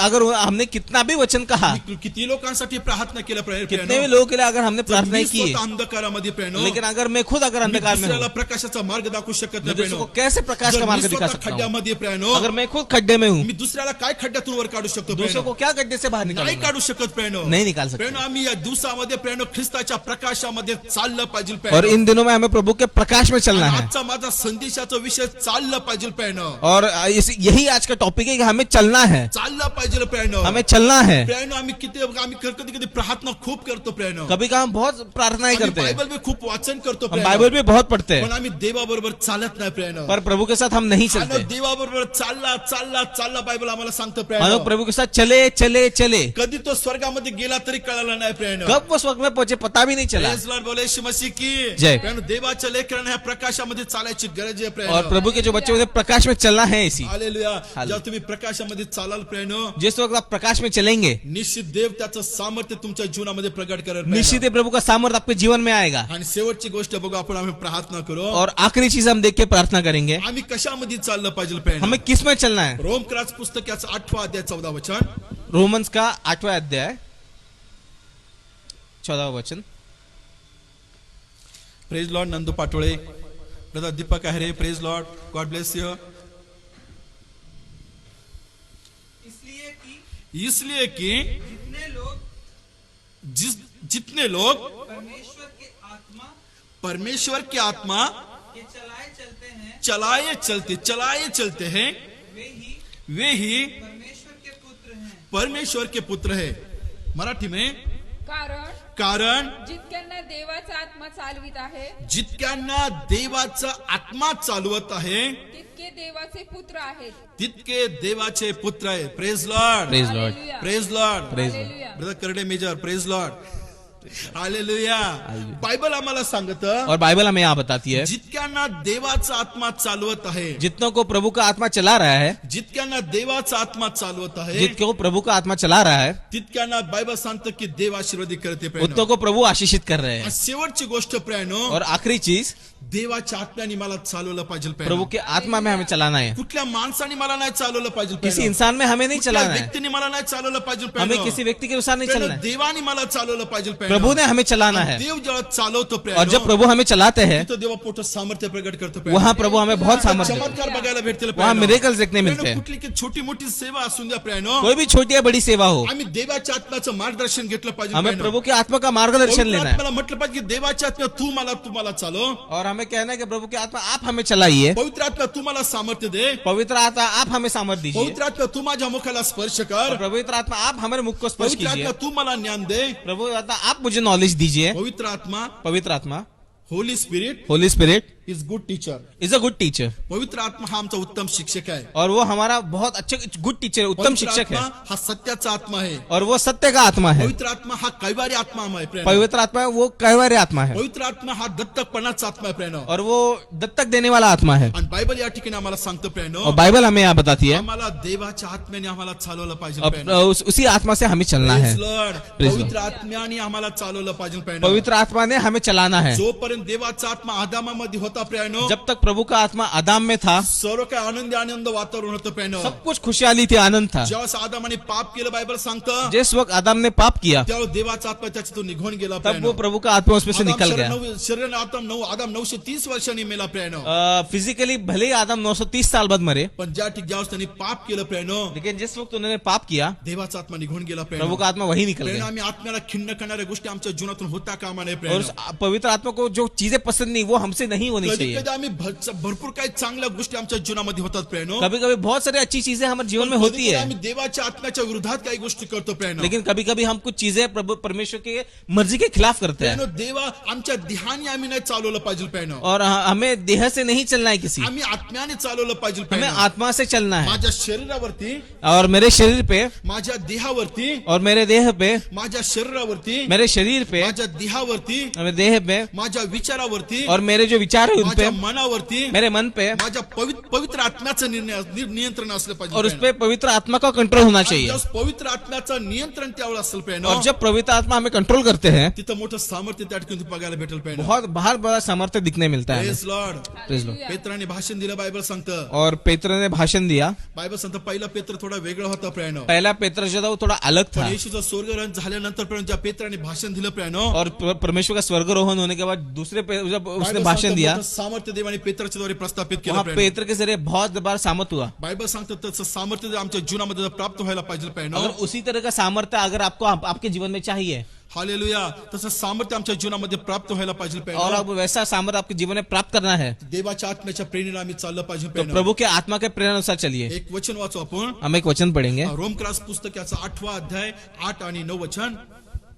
अगर हमने कितना भी वचन कहा, मी किती लोकांसाठी प्रार्थना केलं कितने भी लोगों के लिए अगर हमने प्रार्थना मी की, स्वतः अंधकारामध्ये प्रेरणा, लेकिन अगर मैं खुद अगर मी अंधकार में दुसऱ्याला हूँ, प्रकाशाचा मार्ग दाखवू शकत मैं नाही दूसरों को प्रेरणा. कैसे प्रकाश जर का मी मार्ग दिखा स्वतः सकता हूँ? खड्ड्यामध्ये प्रेरणा, अगर मैं खुद खड्डे में हूँ, मी दुसऱ्याला काय खड्ड्यातून वर काढू शकतो दूसरों प्रेरणा? को क्या गड्ढे से बाहर नाही निकालूंगा? काढू शकत प्रेरणा. नहीं निकाल सकते. प्रेरणा, आम्ही या दिवसामध्ये प्रेरणा ख्रिस्ताच्या प्रकाशामध्ये चाललं पाहिजे और प्रेरणा. इन दिनों में हमें प्रभु के प्रकाश में चलना है. आजचा माझा संदेशाचा विषय चाललं पाहिजे प्रेरणा. और यही आज का टॉपिक है कि हमें चलना है, चाललं पाहिजे प्रेरणा. हमें चलना है. प्रेरणा, आम्ही कधी कधी प्रार्थना खूप करतो प्रेरणा. कभी कभी हम बहुत प्रार्थनाएं आम्ही करते हैं, बायबल में खूप वाचन करतो हम प्रेरणा. बाइबल भी बहुत पढ़ते पण हैं, आम्ही देवाबरोबर चालत नाही प्रेरणा. पर प्रभु के साथ हम नहीं आणि चलते. देवाबरोबर चालला चालला चालला बायबल आम्हाला सांगतं हम प्रेरणा. लोग प्रभु के साथ चले चले चले, कधी तो स्वर्गामध्ये गेला तरी कळाला नाही प्रेरणा. कब वो स्वर्ग में पहुंचे पता भी नहीं चला. Praise Lord, बोले यीशु मसीह की जय. प्रेरणा, देवाच्या लेकरांना ह्या प्रकाशामध्ये चालायची गरज आहे और प्रेरणा. प्रभु के जो बच्चे उन्हें प्रकाश में चलना है इसी. हालेलुया. जेव्हा तुम्ही प्रकाशामध्ये चालाल प्रेरणा, जिस वक्त आप प्रकाश में चलेंगे, निश्चित देव त्याचं सामर्थ्य तुमच्या जीवनामध्ये प्रगट करेल प्रेरणा. निश्चित ही प्रभु का सामर्थ आपके जीवन में आएगा. आणि शेवटची गोष्ट बघू आपण, आम्ही प्रार्थना करू. और आखिरी चीज हम देख के प्रार्थना करेंगे, आम्ही कशामध्ये चाललं पाहिजे प्रेरणा? हमें किस में चलना है. रोमक्रास पुस्तकाचा 8 अध्याय 14 वचन. रोमन्स का 8वां अध्याय 14वां वचन. Praise Lord. Nandu Patole, brother Deepak Aahere, praise Lord, God bless you. इसलिए कि जितने लोग परमेश्वर की आत्मा के चलाए चलते हैं, वे ही परमेश्वर के पुत्र है. मराठी में, कारण जितक्यांना देवाचा आत्मा चालवित आहे जितक्यांना देवाचा आत्मा चालवत आहे तितके देवाचे पुत्र आहेत. तितके देवाचे पुत्र आहे. Praise Lord, praise Lord, hallelujah. Praise Lord. Praise hallelujah. Brother Karade major, praise Lord. Hallelujah. Bible आम्हाला सांगत, और बाइबल हमें यहाँ बताती है, जितक्यांना देवाचा आत्मा चालवत आहे, जितनों को प्रभु का आत्मा चला रहा है, जितक्यांना देवाचा आत्मा चालवत आहे, जितको प्रभु का आत्मा चला रहा है, तितक्यांना बायबल सांगतं की देव आशीर्वादी करते प्रेरणा. उतनों को प्रभु आशीषित कर रहे हैं. शेवटची गोष्ट प्रेरणा, और आखिरी चीज, देवाच्या आत्म्याने मला चालवलं पाहिजे प्रभु प्रेरणा. के आत्मा में हमें चलाना है. कुठल्या माणसाने मला नाही चालवलं पाहिजे किसी प्रेरणा. इंसान में हमें नहीं कुठल्या चलाना है. व्यक्तीने मला नाही चालवलं पाहिजे हमें प्रेरणा. किसी व्यक्ति के अनुसार नहीं प्रेरणा, चलना है. देवाने मला चालवलं पाहिजे प्रेरणा. प्रभु ने हमें चलाना है. देव जेव्हा चालवतो और प्रेरणा, जब प्रभु हमें चलाते हैं, तिथं देवा पोटात सामर्थ्य प्रगट करतो प्रेरणा. वहां प्रभु हमें बहुत सामर्थ्य देते चमत्कार बघायला भेटतील हैं. वहां मिरेकल्स देखने मिलते हैं. कुठली की छोटी मोठी सेवा असून द्या प्रेरणा, कोई भी छोटी या बड़ी सेवा हो, आम्ही देवाच्या आत्म्याचं मार्गदर्शन घेतलं पाहिजे हमें प्रेरणा. प्रभु के आत्मा का मार्गदर्शन लेना है. आत्म्याला म्हटलं पाहिजे की देवाच्या आत्म्या तुम्हाला चालव. और हमें कहना है कि प्रभु के आत्मा आप हमें चलाइए. पवित्र आत्मा तुम्हाला सामर्थ्य दे. पवित्र आत्मा आप हमें सामर्थ्य दीजिए. पवित्र आत्मा तू माझ्या मुखाला स्पर्श और कर. पवित्र आत्मा आप हमारे मुख को स्पर्श पवित्र कीजिए. आत्मा तू मला ज्ञान दे. प्रभु आत्मा आप मुझे नॉलेज दीजिए. पवित्र आत्मा, पवित्र आत्मा, Holy spirit, Holy spirit, is good teacher. Is a good teacher. पवित्र आत्मा हा आमचा उत्तम शिक्षक आहे. और वो हमारा बहुत अच्छा गुड टीचर, उत्तम पवित्र शिक्षक है. आत्मा हा सत्याचा आत्मा आहे. और वो सत्य का आत्मा है. पवित्र आत्मा हा कैवारी आत्मा आहे प्रेरणा. पवित्र आत्मा वो कहवारे आत्मा है. पवित्र आत्मा हा दत्तकपणाचा आत्मा आहे प्रेरणा. और वो दत्तक देने वाला आत्मा है. आणि बायबल या ठिकाणी आम्हाला सांगतो प्रेरणा, और बाइबल हमें यहाँ बताती है आम्हाला देवाच्या आत्म्याने आम्हाला चालवलं पाहिजे अब, प्रेरणा. उसी आत्मा से हमें चलना है. Praise Lord. Praise पवित्र आत्म्याने आम्हाला चालवलं पाहिजे प्रेरणा. पवित्र आत्मा ने हमें चलाना है. जोपर्यंत देवाचा आत्मा आदामामध्ये होता प्रेरणा, जब तक प्रभु का आत्मा आदाम में था, सर्व काही आनंद वातावरण होतं प्रेरणा. सब कुछ खुशहाली थी, आनंद था. ज्यावेळेस आदामाने पाप केलं बायबल सांगतं, जिस वक्त आदम ने पाप किया, त्यावेळेस देवाचा आत्मा त्याच्यातून निघून गेला तब प्रेरणा. वो प्रभु का आत्मा उसमें से निकल गया. शरीर आदाम 930 वर्षांनी मेला प्रेरणा. फिजिकली भले ही आदम 930 साल बाद मरे, पण ज्या ठिकाणी ज्यावेळेस त्यांनी पाप केलं प्रेरणा, लेकिन जिस वक्त उन्होंने पाप किया, देवाचा आत्मा निघून गेला प्रभु प्रेरणा. का आत्मा वही निकल प्रेरणा गया. आम्ही आत्म्याला खिन्न करणाऱ्या गोष्टी आमच्या जीवनातून होता कामा नये और प्रेरणा. उस पवित्र आत्मा को जो चीजें पसंद नहीं, वो हमसे नहीं होनी कधी चाहिए. कधी आम्ही भरपूर काही चांगल्या गोष्टी आमच्या जीवनामध्ये होतात प्रेरणा. कभी कभी बहुत सारी अच्छी चीजें हमारे जीवन में पण होती कधी-कधी है, आम्ही देवाच्या आत्म्याच्या विरोधात काही गोष्टी करतो प्रेरणा. लेकिन कभी कभी हम कुछ चीजें प्रभु परमेश्वर के मर्जी के खिलाफ करते हैं. प्रेरणा, देवा आमच्या देहाने आम्ही नाही चालवलं पाहिजे प्रेरणा. और हमें देह से नहीं चलना है किसी, आम्ही आत्म्याने चालवलं पाहिजे हमें प्रेरणा. आत्मा से चलना है. माझ्या शरीरावरती, और मेरे शरीर पे, माझ्या देहावरती, और मेरे देह पे, माझ्या शरीरावरती, मेरे शरीर पे, माझ्या देहावरती, और मेरे देह पे, माझ्या विचारावरती, और मेरे जो विचार है उन पे, माझ्या मनावरती, मेरे मन पे, माझ्या पवित्र आत्म्याचं नियंत्रण असलं पाहिजे और उस प्रेरणा. पे पवित्र आत्मा का कंट्रोल होना आणि चाहिए. ज्यावेळेस पवित्र आत्म्याचं नियंत्रण त्यावेळेस असेल प्रेरणा, और जब पवित्र आत्मा हमें कंट्रोल करते हैं, तिथं मोठं सामर्थ्य त्या ठिकाणी बघायला भेटेल प्रेरणा. बहुत बाहर बड़ा सामर्थ्य दिखने मिलता है. Praise Lord. Praise Lord. पेत्राने भाषण दिलं बायबल सांगतं. और पेत्र ने भाषण दिया. बायबल सांगतं पहिला पेत्र थोडा वेगळा होता प्रेरणा. पहला पेत्र जो था वो थोड़ा अलग था. पण येशूचं स्वर्गरोहण झाल्यानंतर प्रेरणा ज्या पेत्राने भाषण दिलं प्रेरणा, और परमेश्वर का स्वर्गारोहण होने के बाद दूसरे जब उसने बायबल भाषण सांगतं दिया, मोठं सामर्थ्य देवाने पेत्राच्या द्वारे प्रस्थापित केलं वहां प्रेरणा. पेत्र के जरिए बहुत बार सामर्थ हुआ. बायबल सांगतं तसं सामर्थ्य आमच्या जीवनामध्ये प्राप्त व्हायला पाहिजे प्रेरणा. अगर उसी तरह का सामर्थ्य अगर आपको आपके जीवन में चाहिए, हालेलुया. तसं सामर्थ्य आमच्या जीवनामध्ये प्राप्त व्हायला पाहिजे और प्रेरणा. आप वैसा सामर्थ्य आपके जीवन में प्राप्त करना है, देवाच्या आत्म्याच्या प्रेरणेने आम्ही चाललं पाहिजे तो प्रेरणा. प्रभु के आत्मा के प्रेरणा अनुसार चलिए. एक वचन वाचू आपण. हम एक वचन पढ़ेंगे. रोमक्रास पुस्तक याचा 8वां अध्याय 8 आणि 9 वचन.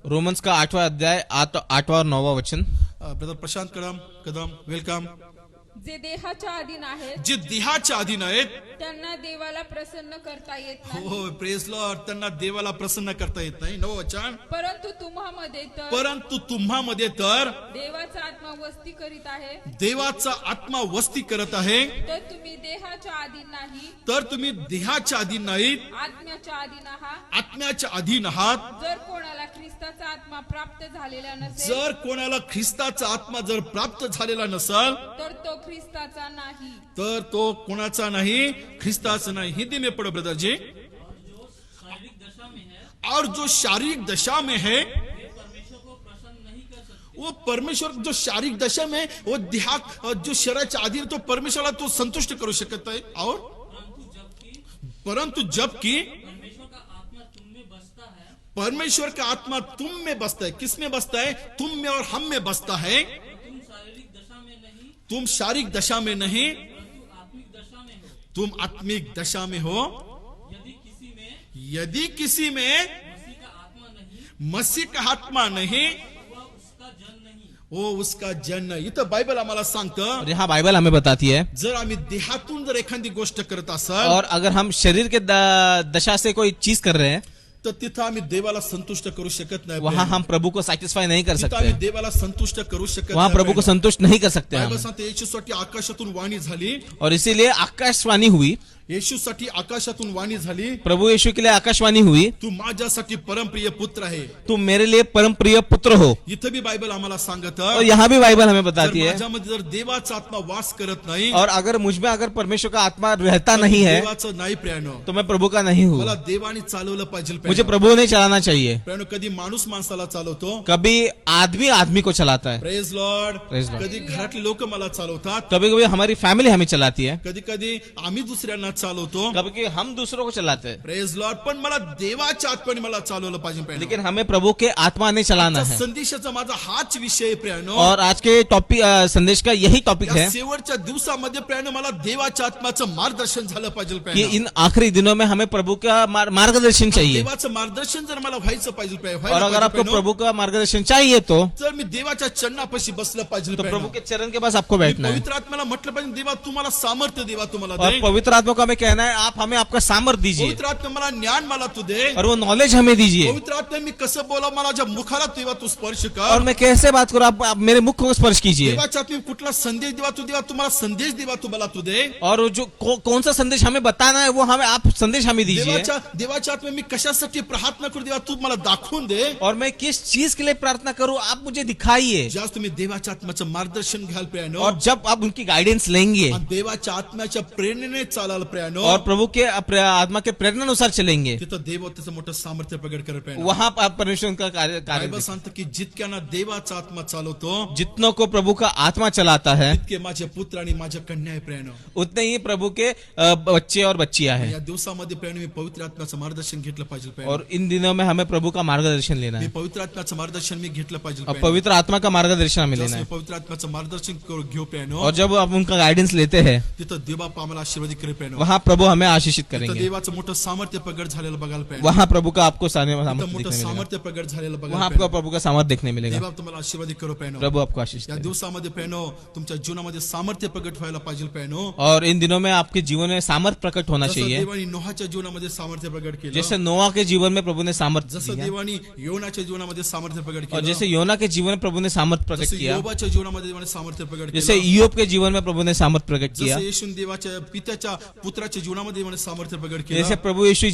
रोमन्स का 8वां अध्याय 8वां और 9वां वचन. Brother Prashant Kadam welcome. जे देहाच्या अधीन आहेत जे देहाच्या अधीन आहेत, त्यांना देवाला प्रसन्न करता येत नाही, हो प्रेज लॉर्ड, त्यांना देवाला प्रसन्न करता येत नाही. 9 वचन. परंतु तुम्हामध्ये तर परंतु तुम्हामध्ये तर देवाचा आत्मा वस्ती करीत आहे, देवाचा आत्मा वस्ती करत आहे, तर तुम्ही देहाच्या अधीन नाही, तर तुम्ही देहाच्या अधीन नाहीत, आत्म्याच्या अधीन आहात. आत्म्याच्या अधीन आहात. जर कोणाला ख्रिस्ताचा आत्मा प्राप्त झालेला नसेल, जर कोणाला ख्रिस्ताचा आत्मा जर प्राप्त झालेला नसेल, तर तो ख्रिस्ताचा नाही. तर तो कोणाचा नाही, ख्रिस्ताचा नाही. हिंदी में पढ़ो ब्रदर जी. और जो शारीरिक दशा में है, वो परमेश्वर जो शारीरिक दशा में वो देहा जो शरीराच्या अधीन, तो परमेश्वराला तो संतुष्ट करू शकत आहे. और परंतु जबकि परमेश्वर का आत्मा तुम में बसता है. किस में बसता है? तुम में और हम में बसता है. तुम शारीरिक दशा में नहीं, तुम आत्मिक दशा में हो. यदि किसी में मसीह का आत्मा नहीं, वो उसका जन नाही. इथं बायबल आम्हाला सांगतं, और यहाँ बाइबल हमें बताती है, जर आम्ही देहातून जर एखादी गोष्ट करत असाल, और अगर हम शरीर के दशा से कोई चीज कर रहे हैं, तर तिथं आम्ही देवाला संतुष्ट करू शकत नाही. वहां हम प्रभु को सैटिस्फाई नहीं कर तिथं आम्ही सकते, देवाला संतुष्ट करू शकत वहां प्रभु को संतुष्ट नहीं कर सकते बायबल हम. सांगते येशूसाठी आकाशातून वाणी झाली. और इसीलिए आकाशवाणी हुई, येशूसाठी आकाशातून वाणी झाली, प्रभु यीशु के लिए आकाशवाणी हुई, तू माझ्यासाठी परमप्रिय पुत्र आहे. तुम मेरे लिए परम प्रिय पुत्र हो. इथं भी बायबल आम्हाला सांगत, और यहाँ भी बाइबल हमें जर बताती है, माझ्यामध्ये जर देवाचा आत्मा वास करत नाही, और अगर मुझ में अगर परमेश्वर का आत्मा रहता नहीं है, देवाचं नाही प्रेरणा. तो मैं प्रभु का नहीं हूँ. मला देवाने चालवलं पाहिजे मुझे प्रेरणा. प्रभु ने चलाना चाहिए. प्रेरणा कधी माणूस माणसाला चालवतो. कभी आदमी आदमी को चलाता है, प्रेज लॉर्ड. Praise Lord. कधी घरातली लोक मला चालवतात, कभी कभी हमारी फैमिली हमें चलाती है, कधी कधी आम्ही दुसऱ्यांना चालवतो, कभी कि हम दूसरों को चलाते हैं, प्रेज लॉर्ड, पण मला देवाच्या आत्म्याने मला चालवलं पाहिजे प्रियानो. लेकिन हमें प्रभु के आत्मा ने चलाना है. संदेशाचा माझा हाच विषय आहे प्रियानो. और आज के टॉपिक संदेश का यही टॉपिक या है शेवटच्या दिवसामध्ये प्रियानो मला देवाच्या आत्म्याचं मार्गदर्शन झालं पाहिजे कि प्रियानो. इन आखिरी दिनों में हमें प्रभु का मार्गदर्शन चाहिए. देवाचं मार्गदर्शन जर मला व्हायचं पाहिजे और अगर आपको प्रभु का मार्गदर्शन चाहिए तो तर मी देवाच्या चरणापाशी बसलं पाहिजे प्रभु प्रियानो. के चरण के पास आपको बैठना है. पवित्र आत्म्याला म्हटलं पाहिजे, देवा तुम्हाला सामर्थ्य देवा तुम्हाला और दे. पवित्र आत्मा को हमें कहना है, आप हमें आपका सामर्थ दीजिए पवित्र आत्मा मला ज्ञान मला तू दे. और वो नॉलेज हमें दीजिए. पवित्र आत्मा मी कसं बोला मला ज्या मुखाला देवा तू स्पर्श और कर. मैं कैसे बात करूं, आप मेरे मुख को स्पर्श कीजिए. देवाच्या आत्म्यात कुठला संदेश देवा तू देवा तुम्हाला संदेश देवा तू मला तू दे. और वो जो कौन सा संदेश हमें बताना है, वो हमें आप संदेश हमें दीजिए. देवाच्या आत्म्यात मी कशासाठी प्रार्थना करू देवा तू मला दाखवून दे. और मैं किस चीज के लिए प्रार्थना करूं, आप मुझे दिखाइए. ज्यास तुम्ही देवाच्या आत्म्याचं मार्गदर्शन घ्याल प्रियानो, और जब आप उनकी गाइडेंस लेंगे आणि देवाच्या आत्म्याच्या प्रेरणेने चालाल प्रियानो, और प्रभु के आत्मा के प्रेरणा अनुसार चलेंगे, तिथं देव त्याचं मोठं सामर्थ्य प्रगट करत प्रियानो. वहां पर आप परमेश्वर का कार्य बायबल सांगतं की जितक्यांना देवाचा आत्मा चालवतो जितनों को प्रभु का आत्मा चलाता है, तितके माझे पुत्र आणि माझ्या कन्या आहे प्रियानो. उतने ही प्रभु के बच्चे और बच्चियां हैं. या दिवसामध्ये प्रियानो मी पवित्र आत्म्याचं मार्गदर्शन घेतलं पाहिजे प्रियानो. और इन दिनों में हमें प्रभु का मार्गदर्शन लेना मी है. पवित्र आत्म्याचं मार्गदर्शन मी घेतलं पाहिजे और प्रियानो. पवित्र आत्मा का मार्गदर्शन हमें लेना जसं मी है. पवित्र आत्म्याचं मार्गदर्शन घेऊ प्रियानो, और जब आप उनका गाइडेंस लेते हैं, तिथं देवबाप आम्हाला आशीर्वादित करे प्रियानो. वहां प्रभु हमें आशीषित तिथं करेंगे. देवाचं मोठं सामर्थ्य प्रगट झालेलं बघायला प्रियानो. वहां प्रभु का आपको तिथं सामर्थ्य मोठं देखने मिलेगा. सामर्थ्य प्रगट झालेलं वहां बघायला आपको प्रियानो. प्रभु का सामर्थ्य देखने मिलेगा. देवबाप तुम्हाला आशीर्वादित करो प्रियानो. प्रभु आपको आशीष या दे. दिवसामध्ये प्रियानो तुमच्या जीवनामध्ये सामर्थ्य प्रगट व्हायला पाहिजे प्रियानो. और इन दिनों में आपके जीवन में सामर्थ्य प्रकट होना जसं चाहिए. देवानी नोहाच्या जीवनामध्ये सामर्थ्य प्रगट केलं, जैसे नोआ के जीवन में प्रभु ने सामर्थ्य जसं दिया, देवानी योनाच्या जीवनामध्ये सामर्थ्य प्रगट और केलं, जैसे योना के जीवन में प्रभु ने सामर्थ्य प्रकट जसं किया, योबाच्या जीवनामध्ये देवाने सामर्थ्य प्रगट जैसे केलं, ईयोब के जीवन में प्रभु ने सामर्थ्य प्रकट किया, जसं येशू देवाच्या पित्याच्या पुत्राच्या जीवनामध्ये देवाने सामर्थ्य प्रगट जैसे केलं, प्रभु यीशु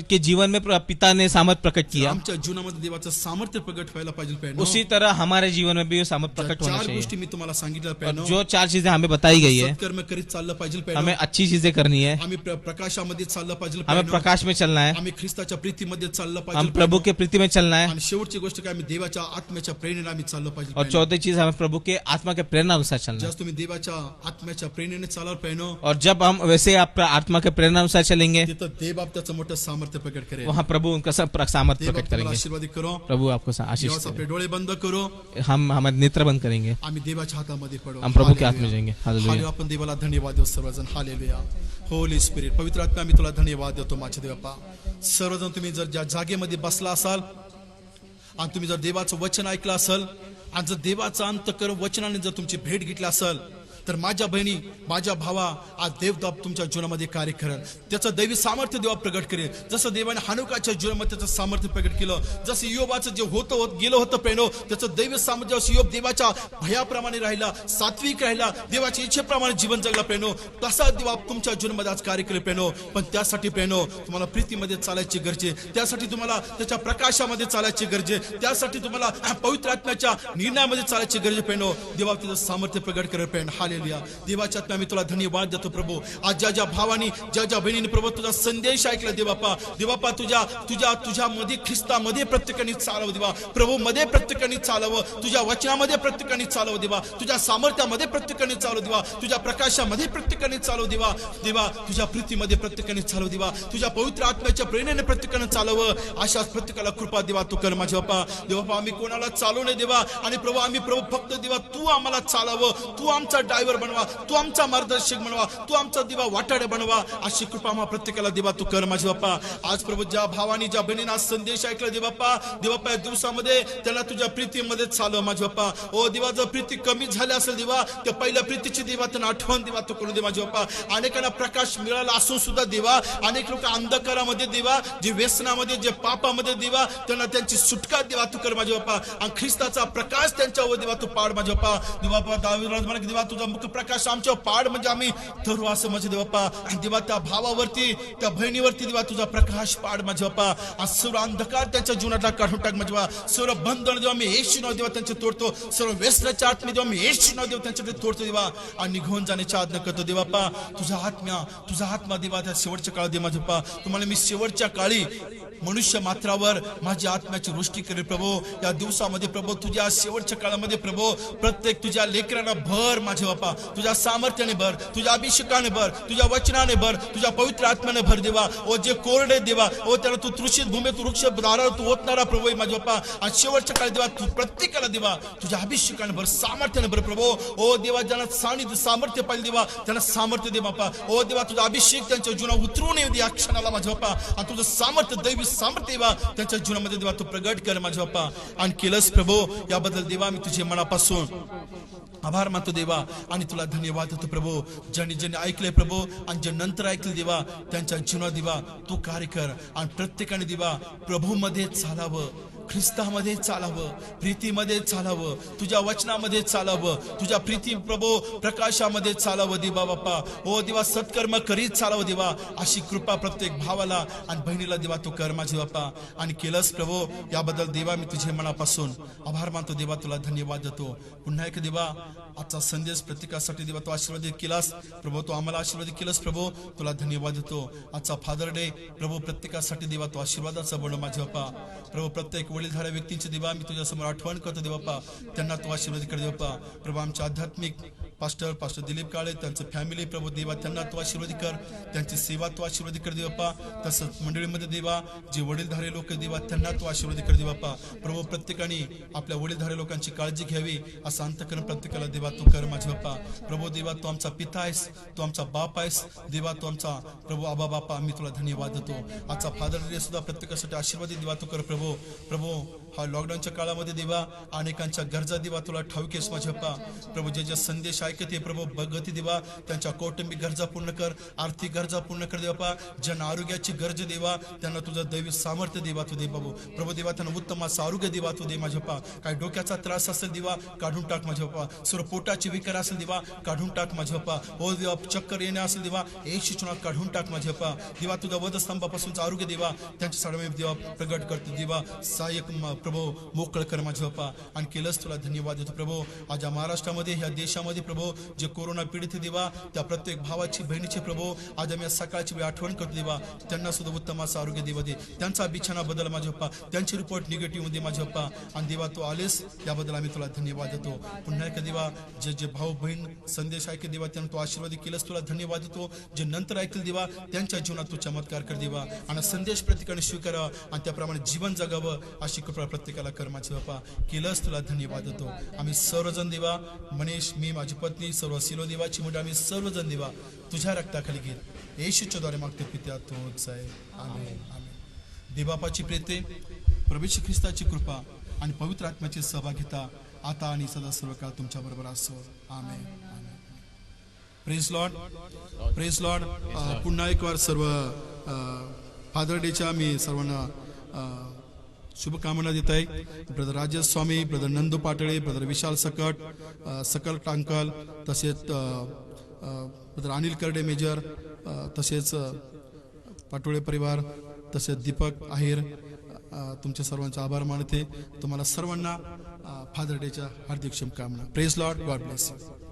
के जीवन में पिता ने सामर्थ्य प्रकट किया, आमच्या जीवनामध्ये देवाचं सामर्थ्य प्रगट व्हायला पाहिजे प्रियानो. उसी तरह हमारे जीवन में भी वो सामर्थ्य प्रकट होना चार चाहिए. गोष्टी मी तुम्हाला सांगितल्या और प्रियानो. जो 4 चीजें हमें बताई गई है, सत्कर्म करीत चाललं पाहिजे हमें प्रियानो. अच्छी चीजें करनी है. आम्ही प्रकाशामध्ये चाललं पाहिजे हमें प्रियानो. प्रकाश में चलना है. आम्ही ख्रिस्ताच्या प्रीतीमध्ये चाललं हम पाहिजे प्रभु प्रियानो. के प्रीति में चलना है. आणि शेवटची गोष्ट काय, आम्ही देवाच्या आत्म्याच्या प्रेरणेने आम्ही चाललं पाहिजे और प्रियानो. चौथी चीज, हमें प्रभु के आत्मा के प्रेरणा अनुसार चलना है. ज्यास तुम्ही देवाच्या आत्म्याच्या प्रेरणेने चालाल प्रियानो, और जब हम वैसे आप आत्मा के प्रेरणा अनुसार चलेंगे, तिथं देवबाप त्याचं मोठं सामर्थ्य प्रगट करेल. वहां प्रभु उनका सामर्थ्य देवबाप प्रकट तुम्हाला करेंगे. आशीर्वादित करो. प्रभु आपको आशीष जेव्हा आपले दे. डोळे बंद करू, हम हमारे नेत्र बंद करेंगे, आम्ही देवाच्या हातामध्ये पडू. हम प्रभु के हाथ में हालेलुया. जाएंगे. हालेलुया. हालेलुया. आपण देवाला धन्यवाद देऊ सर्वजण. हालेलुया. होली स्पिरिट, पवित्र आत्मा, आम्ही तुला धन्यवाद देतो माझे देवपा. सर्वजण तुम्ही जर ज्या जागेमध्ये बसला असाल आणि तुम्ही जर देवाचं वचन ऐकलं असेल आणि जर देवाचं अंतकर वचनाने जर तुमची भेट घेतली असेल, तर माझ्या बहिणी, माझ्या भावा, आज देवदाप तुमच्या जीवनामध्ये कार्य करेल. त्याचं दैवी सामर्थ्य देवा प्रगट करेल. जसं देवाने हानुकाच्या जीवनामध्ये त्याचं सामर्थ्य प्रगट केलं, जसं योबाचं जे होत गेलं होतं प्रेनो, त्याचं दैवी सामर्थ्य, जसं योब देवाच्या भयाप्रमाणे राहिला, सात्विक राहिला, देवाच्या इच्छेप्रमाणे जीवन जगला प्रेनो, तसा देवा तुमच्या जीवनामध्ये आज कार्य केलं प्रेनो. पण त्यासाठी प्रेनो तुम्हाला प्रीतीमध्ये चालायची गरजे, त्यासाठी तुम्हाला त्याच्या प्रकाशामध्ये चालायची गरजे, त्यासाठी तुम्हाला पवित्र आत्म्याच्या निर्णयामध्ये चालायची गरज प्रेनो. देवा तिचं सामर्थ्य प्रगट करेल प्रेन. हालेलुया. देवाच्या आत्म्या, मी तुला धन्यवाद देतो प्रभू. आज ज्या ज्या भावानी, ज्या ज्या बहिणीने प्रभू तुझा संदेश ऐकला देवापा, देवापा तुझ्यामध्ये ख्रिस्तामध्ये प्रत्येकाने चालव देवा प्रभू, मध्ये प्रत्येकाने चालवं, तुझ्या वचनामध्ये प्रत्येकाने चालव देवा, तुझ्या सामर्थ्यामध्ये प्रत्येकाने चालव देवा, तुझ्या प्रकाशामध्ये प्रत्येकाने चालव देवा, देवा तुझ्या प्रीतीमध्ये प्रत्येकाने चालव देवा, तुझ्या पवित्र आत्म्याच्या प्रेरणेने प्रत्येकाने चालवं. अशाच प्रत्येकाला कृपा देवा तू कर माझे बापा. देवापा आम्ही कोणाला चालू नाही देवा, आणि प्रभू आम्ही प्रभू फक्त देवा तू आम्हाला चालवं, तू आमचा ड्रायव्हर बनवा, तू आमचा मार्गदर्शक बनवा, तू आमचा देवा वाटाडे बनवा. अशी कृपा आम्हा प्रत्येकाला देवा तू कर माझे बापा. आज प्रभू ज्या भावानी, ज्या बहिणीने संदेश ऐकला देवापा, देवापा या दिवसामध्ये त्यांना तुझ्या प्रीतीमध्ये चालव माझे बापा. ओ देवा, जर प्रीती कमी झाली असेल देवा, त्या पहिल्या प्रीतीची देवा त्यांना आठवण देवा तू करून दे माझे बापा. अनेकांना प्रकाश मिळाला असून सुद्धा देवा, अनेक लोक अंधकारामध्ये देवा, जे व्यसनामध्ये, जे पापामध्ये देवा, त्यांना त्यांची सुटका देवा तू कर माझे बापा. आणि ख्रिस्ताचा प्रकाश त्यांच्यावर देवा तू पाड माझे बापा. देवा दावीद म्हणा देवा तुझा मुख प्रकाश आमच्यावर पाड, म्हणजे आम्ही ठरू असं माझे देवापा. देवा त्या भावावरती, त्या बहिणीवरती देवा तुझा प्रकाश पाड माझे बापा. सर्व अंधकार त्यांच्या जीवनातला काढून टाक माझे बाबा. सर्व बंधन देवा मी येशू नाव देवा त्यांचे तोडतो, सर्व व्यसनाच्या आत्मे देवा मी येशू नाव देवा त्यांच्याकडे तोडतो देवा, आणि निघून जाण्याची आज्ञा करतो देवापा. तुझा आत्मा देवा त्या शेवटच्या काळात दे माझे बापा. तुम्हाला मी शेवटच्या काळी मनुष्य मात्रावर माझी आत्म्याची वृष्टी करेल प्रभू. या दिवसामध्ये प्रभू तुझ्या शेवटच्या काळामध्ये प्रभू प्रत्येक तुझ्या लेकरांना भर माझे बापा, तुझ्या सामर्थ्याने भर, तुझ्या अभिषेकाने भर, तुझ्या वचनाने भर, तुझ्या पवित्र आत्म्याने भर देवा. ओ जे कोरडे देवा, ओ त्याला तू तृषित भूमी, तू वृक्ष दारावर तू ओतणारा प्रभू माझे बापा. आणि शेवटच्या काळात देवा तू प्रत्येकाला देवा तुझ्या अभिषेकाने भर, सामर्थ्याने भर प्रभू. ओ देवा ज्यांना सामर्थ्य पाहिजे देवा त्यांना सामर्थ्य दे बापा. ओ देवा तुझा अभिषेक त्यांच्या जीवनात उतरून येऊ दे या क्षणाला माझे बापा. आणि तुझं सामर्थ्य, दैवी सामर्थ्य देवा त्यांच्या जीवनामध्ये देवा तू प्रगट कर माझे बापा. आणि केलंस प्रभू याबद्दल देवा मी तुझे मनापासून आभार मानतो देवा. आणि तुला धन्यवाद देतो प्रभू. ज्यांनी ज्यांनी ऐकले प्रभू आणि जे नंतर ऐकले देवा त्यांच्या जीवनात देवा तू कार्य कर. आणि प्रत्येकाने देवा प्रभू मध्ये चालावं, ख्रिस्तामध्ये चालावं, प्रीतीमध्ये चालावं, तुझ्या वचनामध्ये चालावं, तुझ्या प्रीती प्रभू प्रकाशामध्ये चालावं देवा बाप्पा. ओ देवा सत्कर्म करीत चालावं देवा. अशी कृपा प्रत्येक भावाला आणि बहिणीला देवा तू कर माझे बाप्पा. आणि केलंस प्रभू याबद्दल देवा मी तुझे मनापासून आभार मानतो देवा. तुला धन्यवाद देतो. पुन्हा एक देवा आजचा संदेश प्रत्येकासाठी देवा तू आशीर्वादित केलास प्रभू. तू आम्हाला आशीर्वादित केलास प्रभू. तुला धन्यवाद देतो. आजचा फादर डे प्रभू प्रत्येकासाठी देवा तू आशीर्वादाचा बनव माझे बाप्पा. प्रभू प्रत्येक वडीलधाऱ्या व्यक्तींचे देवा मी तुझ्या समोर आठवण करतो देवाप्पा. त्यांना तू आशीर्वाद कर देवाप्पा. प्रभू आमच्या आध्यात्मिक पास्टर दिलीप काळे त्यांचं फॅमिली प्रभू देवा त्यांना तू आशीर्वाद कर. त्यांची सेवा तू आशीर्वाद कर देवाप्पा. तसंच मंडळीमध्ये देवा जे वडीलधारे लोक देवा त्यांना तू आशीर्वाद कर देवाप्पा. प्रभू प्रत्येकाने आपल्या वडीलधारे लोकांची काळजी घ्यावी असं अंतकरण प्रत्येकाला देवा तू कर माझे बाप्पा. प्रभू देवा तू आमचा पिता आहेस, तू आमचा बाप आहेस देवा. तू आमचा प्रभू आबा बापा आम्ही तुला धन्यवाद देतो. आजचा फादर डे सुद्धा प्रत्येकासाठी आशीर्वाद देवा तू कर प्रभू. प्रभू हा लॉकडाऊनच्या काळामध्ये देवा अनेकांच्या गरजा देवा तुला ठाऊकेस माझे बाप्पा. प्रभू जे जे संदेश ऐकते प्रभू बघती देवा त्यांच्या कौटुंबिक गरजा पूर्ण कर, आर्थिक गरजा पूर्ण कर देवा. ज्यांना आरोग्याची गरज देवा त्यांना तुझं दैवी सामर्थ्य देवा तू दे बाबू. प्रभू देवा त्यांना उत्तम असं आरोग्य देवा तू दे माझे बाप्पा. काही डोक्याचा त्रास असेल देवा काढून टाक माझे बाप्पा. सर्व पोटाची विकार असेल देवा काढून टाक माझे बाप्पा. हो देवा चक्कर येणे असेल देवा एक शिक्षणात काढून टाक माझे बाप्पा. देवा तुझ्या वधस्तंभापासूनचं आरोग्य देवा त्यांच्या साडे देवा प्रगट करतो देवा. सहाय्यक प्रभू मोकळ कर माझे बाप्पा. आणि केलंच तुला धन्यवाद देतो प्रभू. आज या महाराष्ट्रामध्ये ह्या देशामध्ये प्रभू जे कोरोना पीडित देवा त्या प्रत्येक भावाची बहिणीचे प्रभू आज आम्ही सकाळची वेळ आठवण करतो देवा. त्यांना सुद्धा उत्तम असं आरोग्य देवा दे. त्यांचा बिछाना बदल माझे बाप्पा. त्यांची रिपोर्ट निगेटिव्ह दे माझे बाप्पा. आणि देवा तू आलेस याबद्दल आम्ही तुला धन्यवाद देतो. पुन्हा एक देवा जे जे भाऊ बहीण संदेश ऐकले देवा त्यांना तू आशीर्वाद केलंस तुला धन्यवाद देतो. जे नंतर ऐकले देवा त्यांच्या जीवनात तू चमत्कार कर देवा. आणि संदेश प्रत्येकाने स्वीकारावा आणि त्याप्रमाणे जीवन जगावं अशी कृपा प्रत्येकाला कर माझे बाप्पा. केलंच तुला धन्यवाद देतो. आम्ही सर्वजण देवा मनीष मी माझी पत्नी सर्व सिलो देवाची मुलं आम्ही सर्वजण देवा तुझ्या रक्ताखाली घेत येशूच्या द्वारे मागते पित्या तोच आहे. आमेन आमेन. देवबापाची प्रेते प्रभू ख्रिस्ताची कृपा आणि पवित्र आत्म्याची सहभागिता आता आणि सदा सर्व काळ तुमच्या बरोबर असो. Amen amen. Praise Lord, praise Lord. पुन्हा एक वार सर्व फादर डेच्या मी सर्वांना शुभकामना देत आहे. ब्रदर राजेश स्वामी, ब्रदर नंदू पाटळे, ब्रदर विशाल सकट, सकल टांकल, तसेच ब्रदर अनिल करडे मेजर, तसेच पाटोळे परिवार, तसेच दीपक आहेर, तुमच्या सर्वांचा आभार मानते. तुम्हाला सर्वांना फादर डेच्या हार्दिक शुभकामना. Praise Lord. God bless you.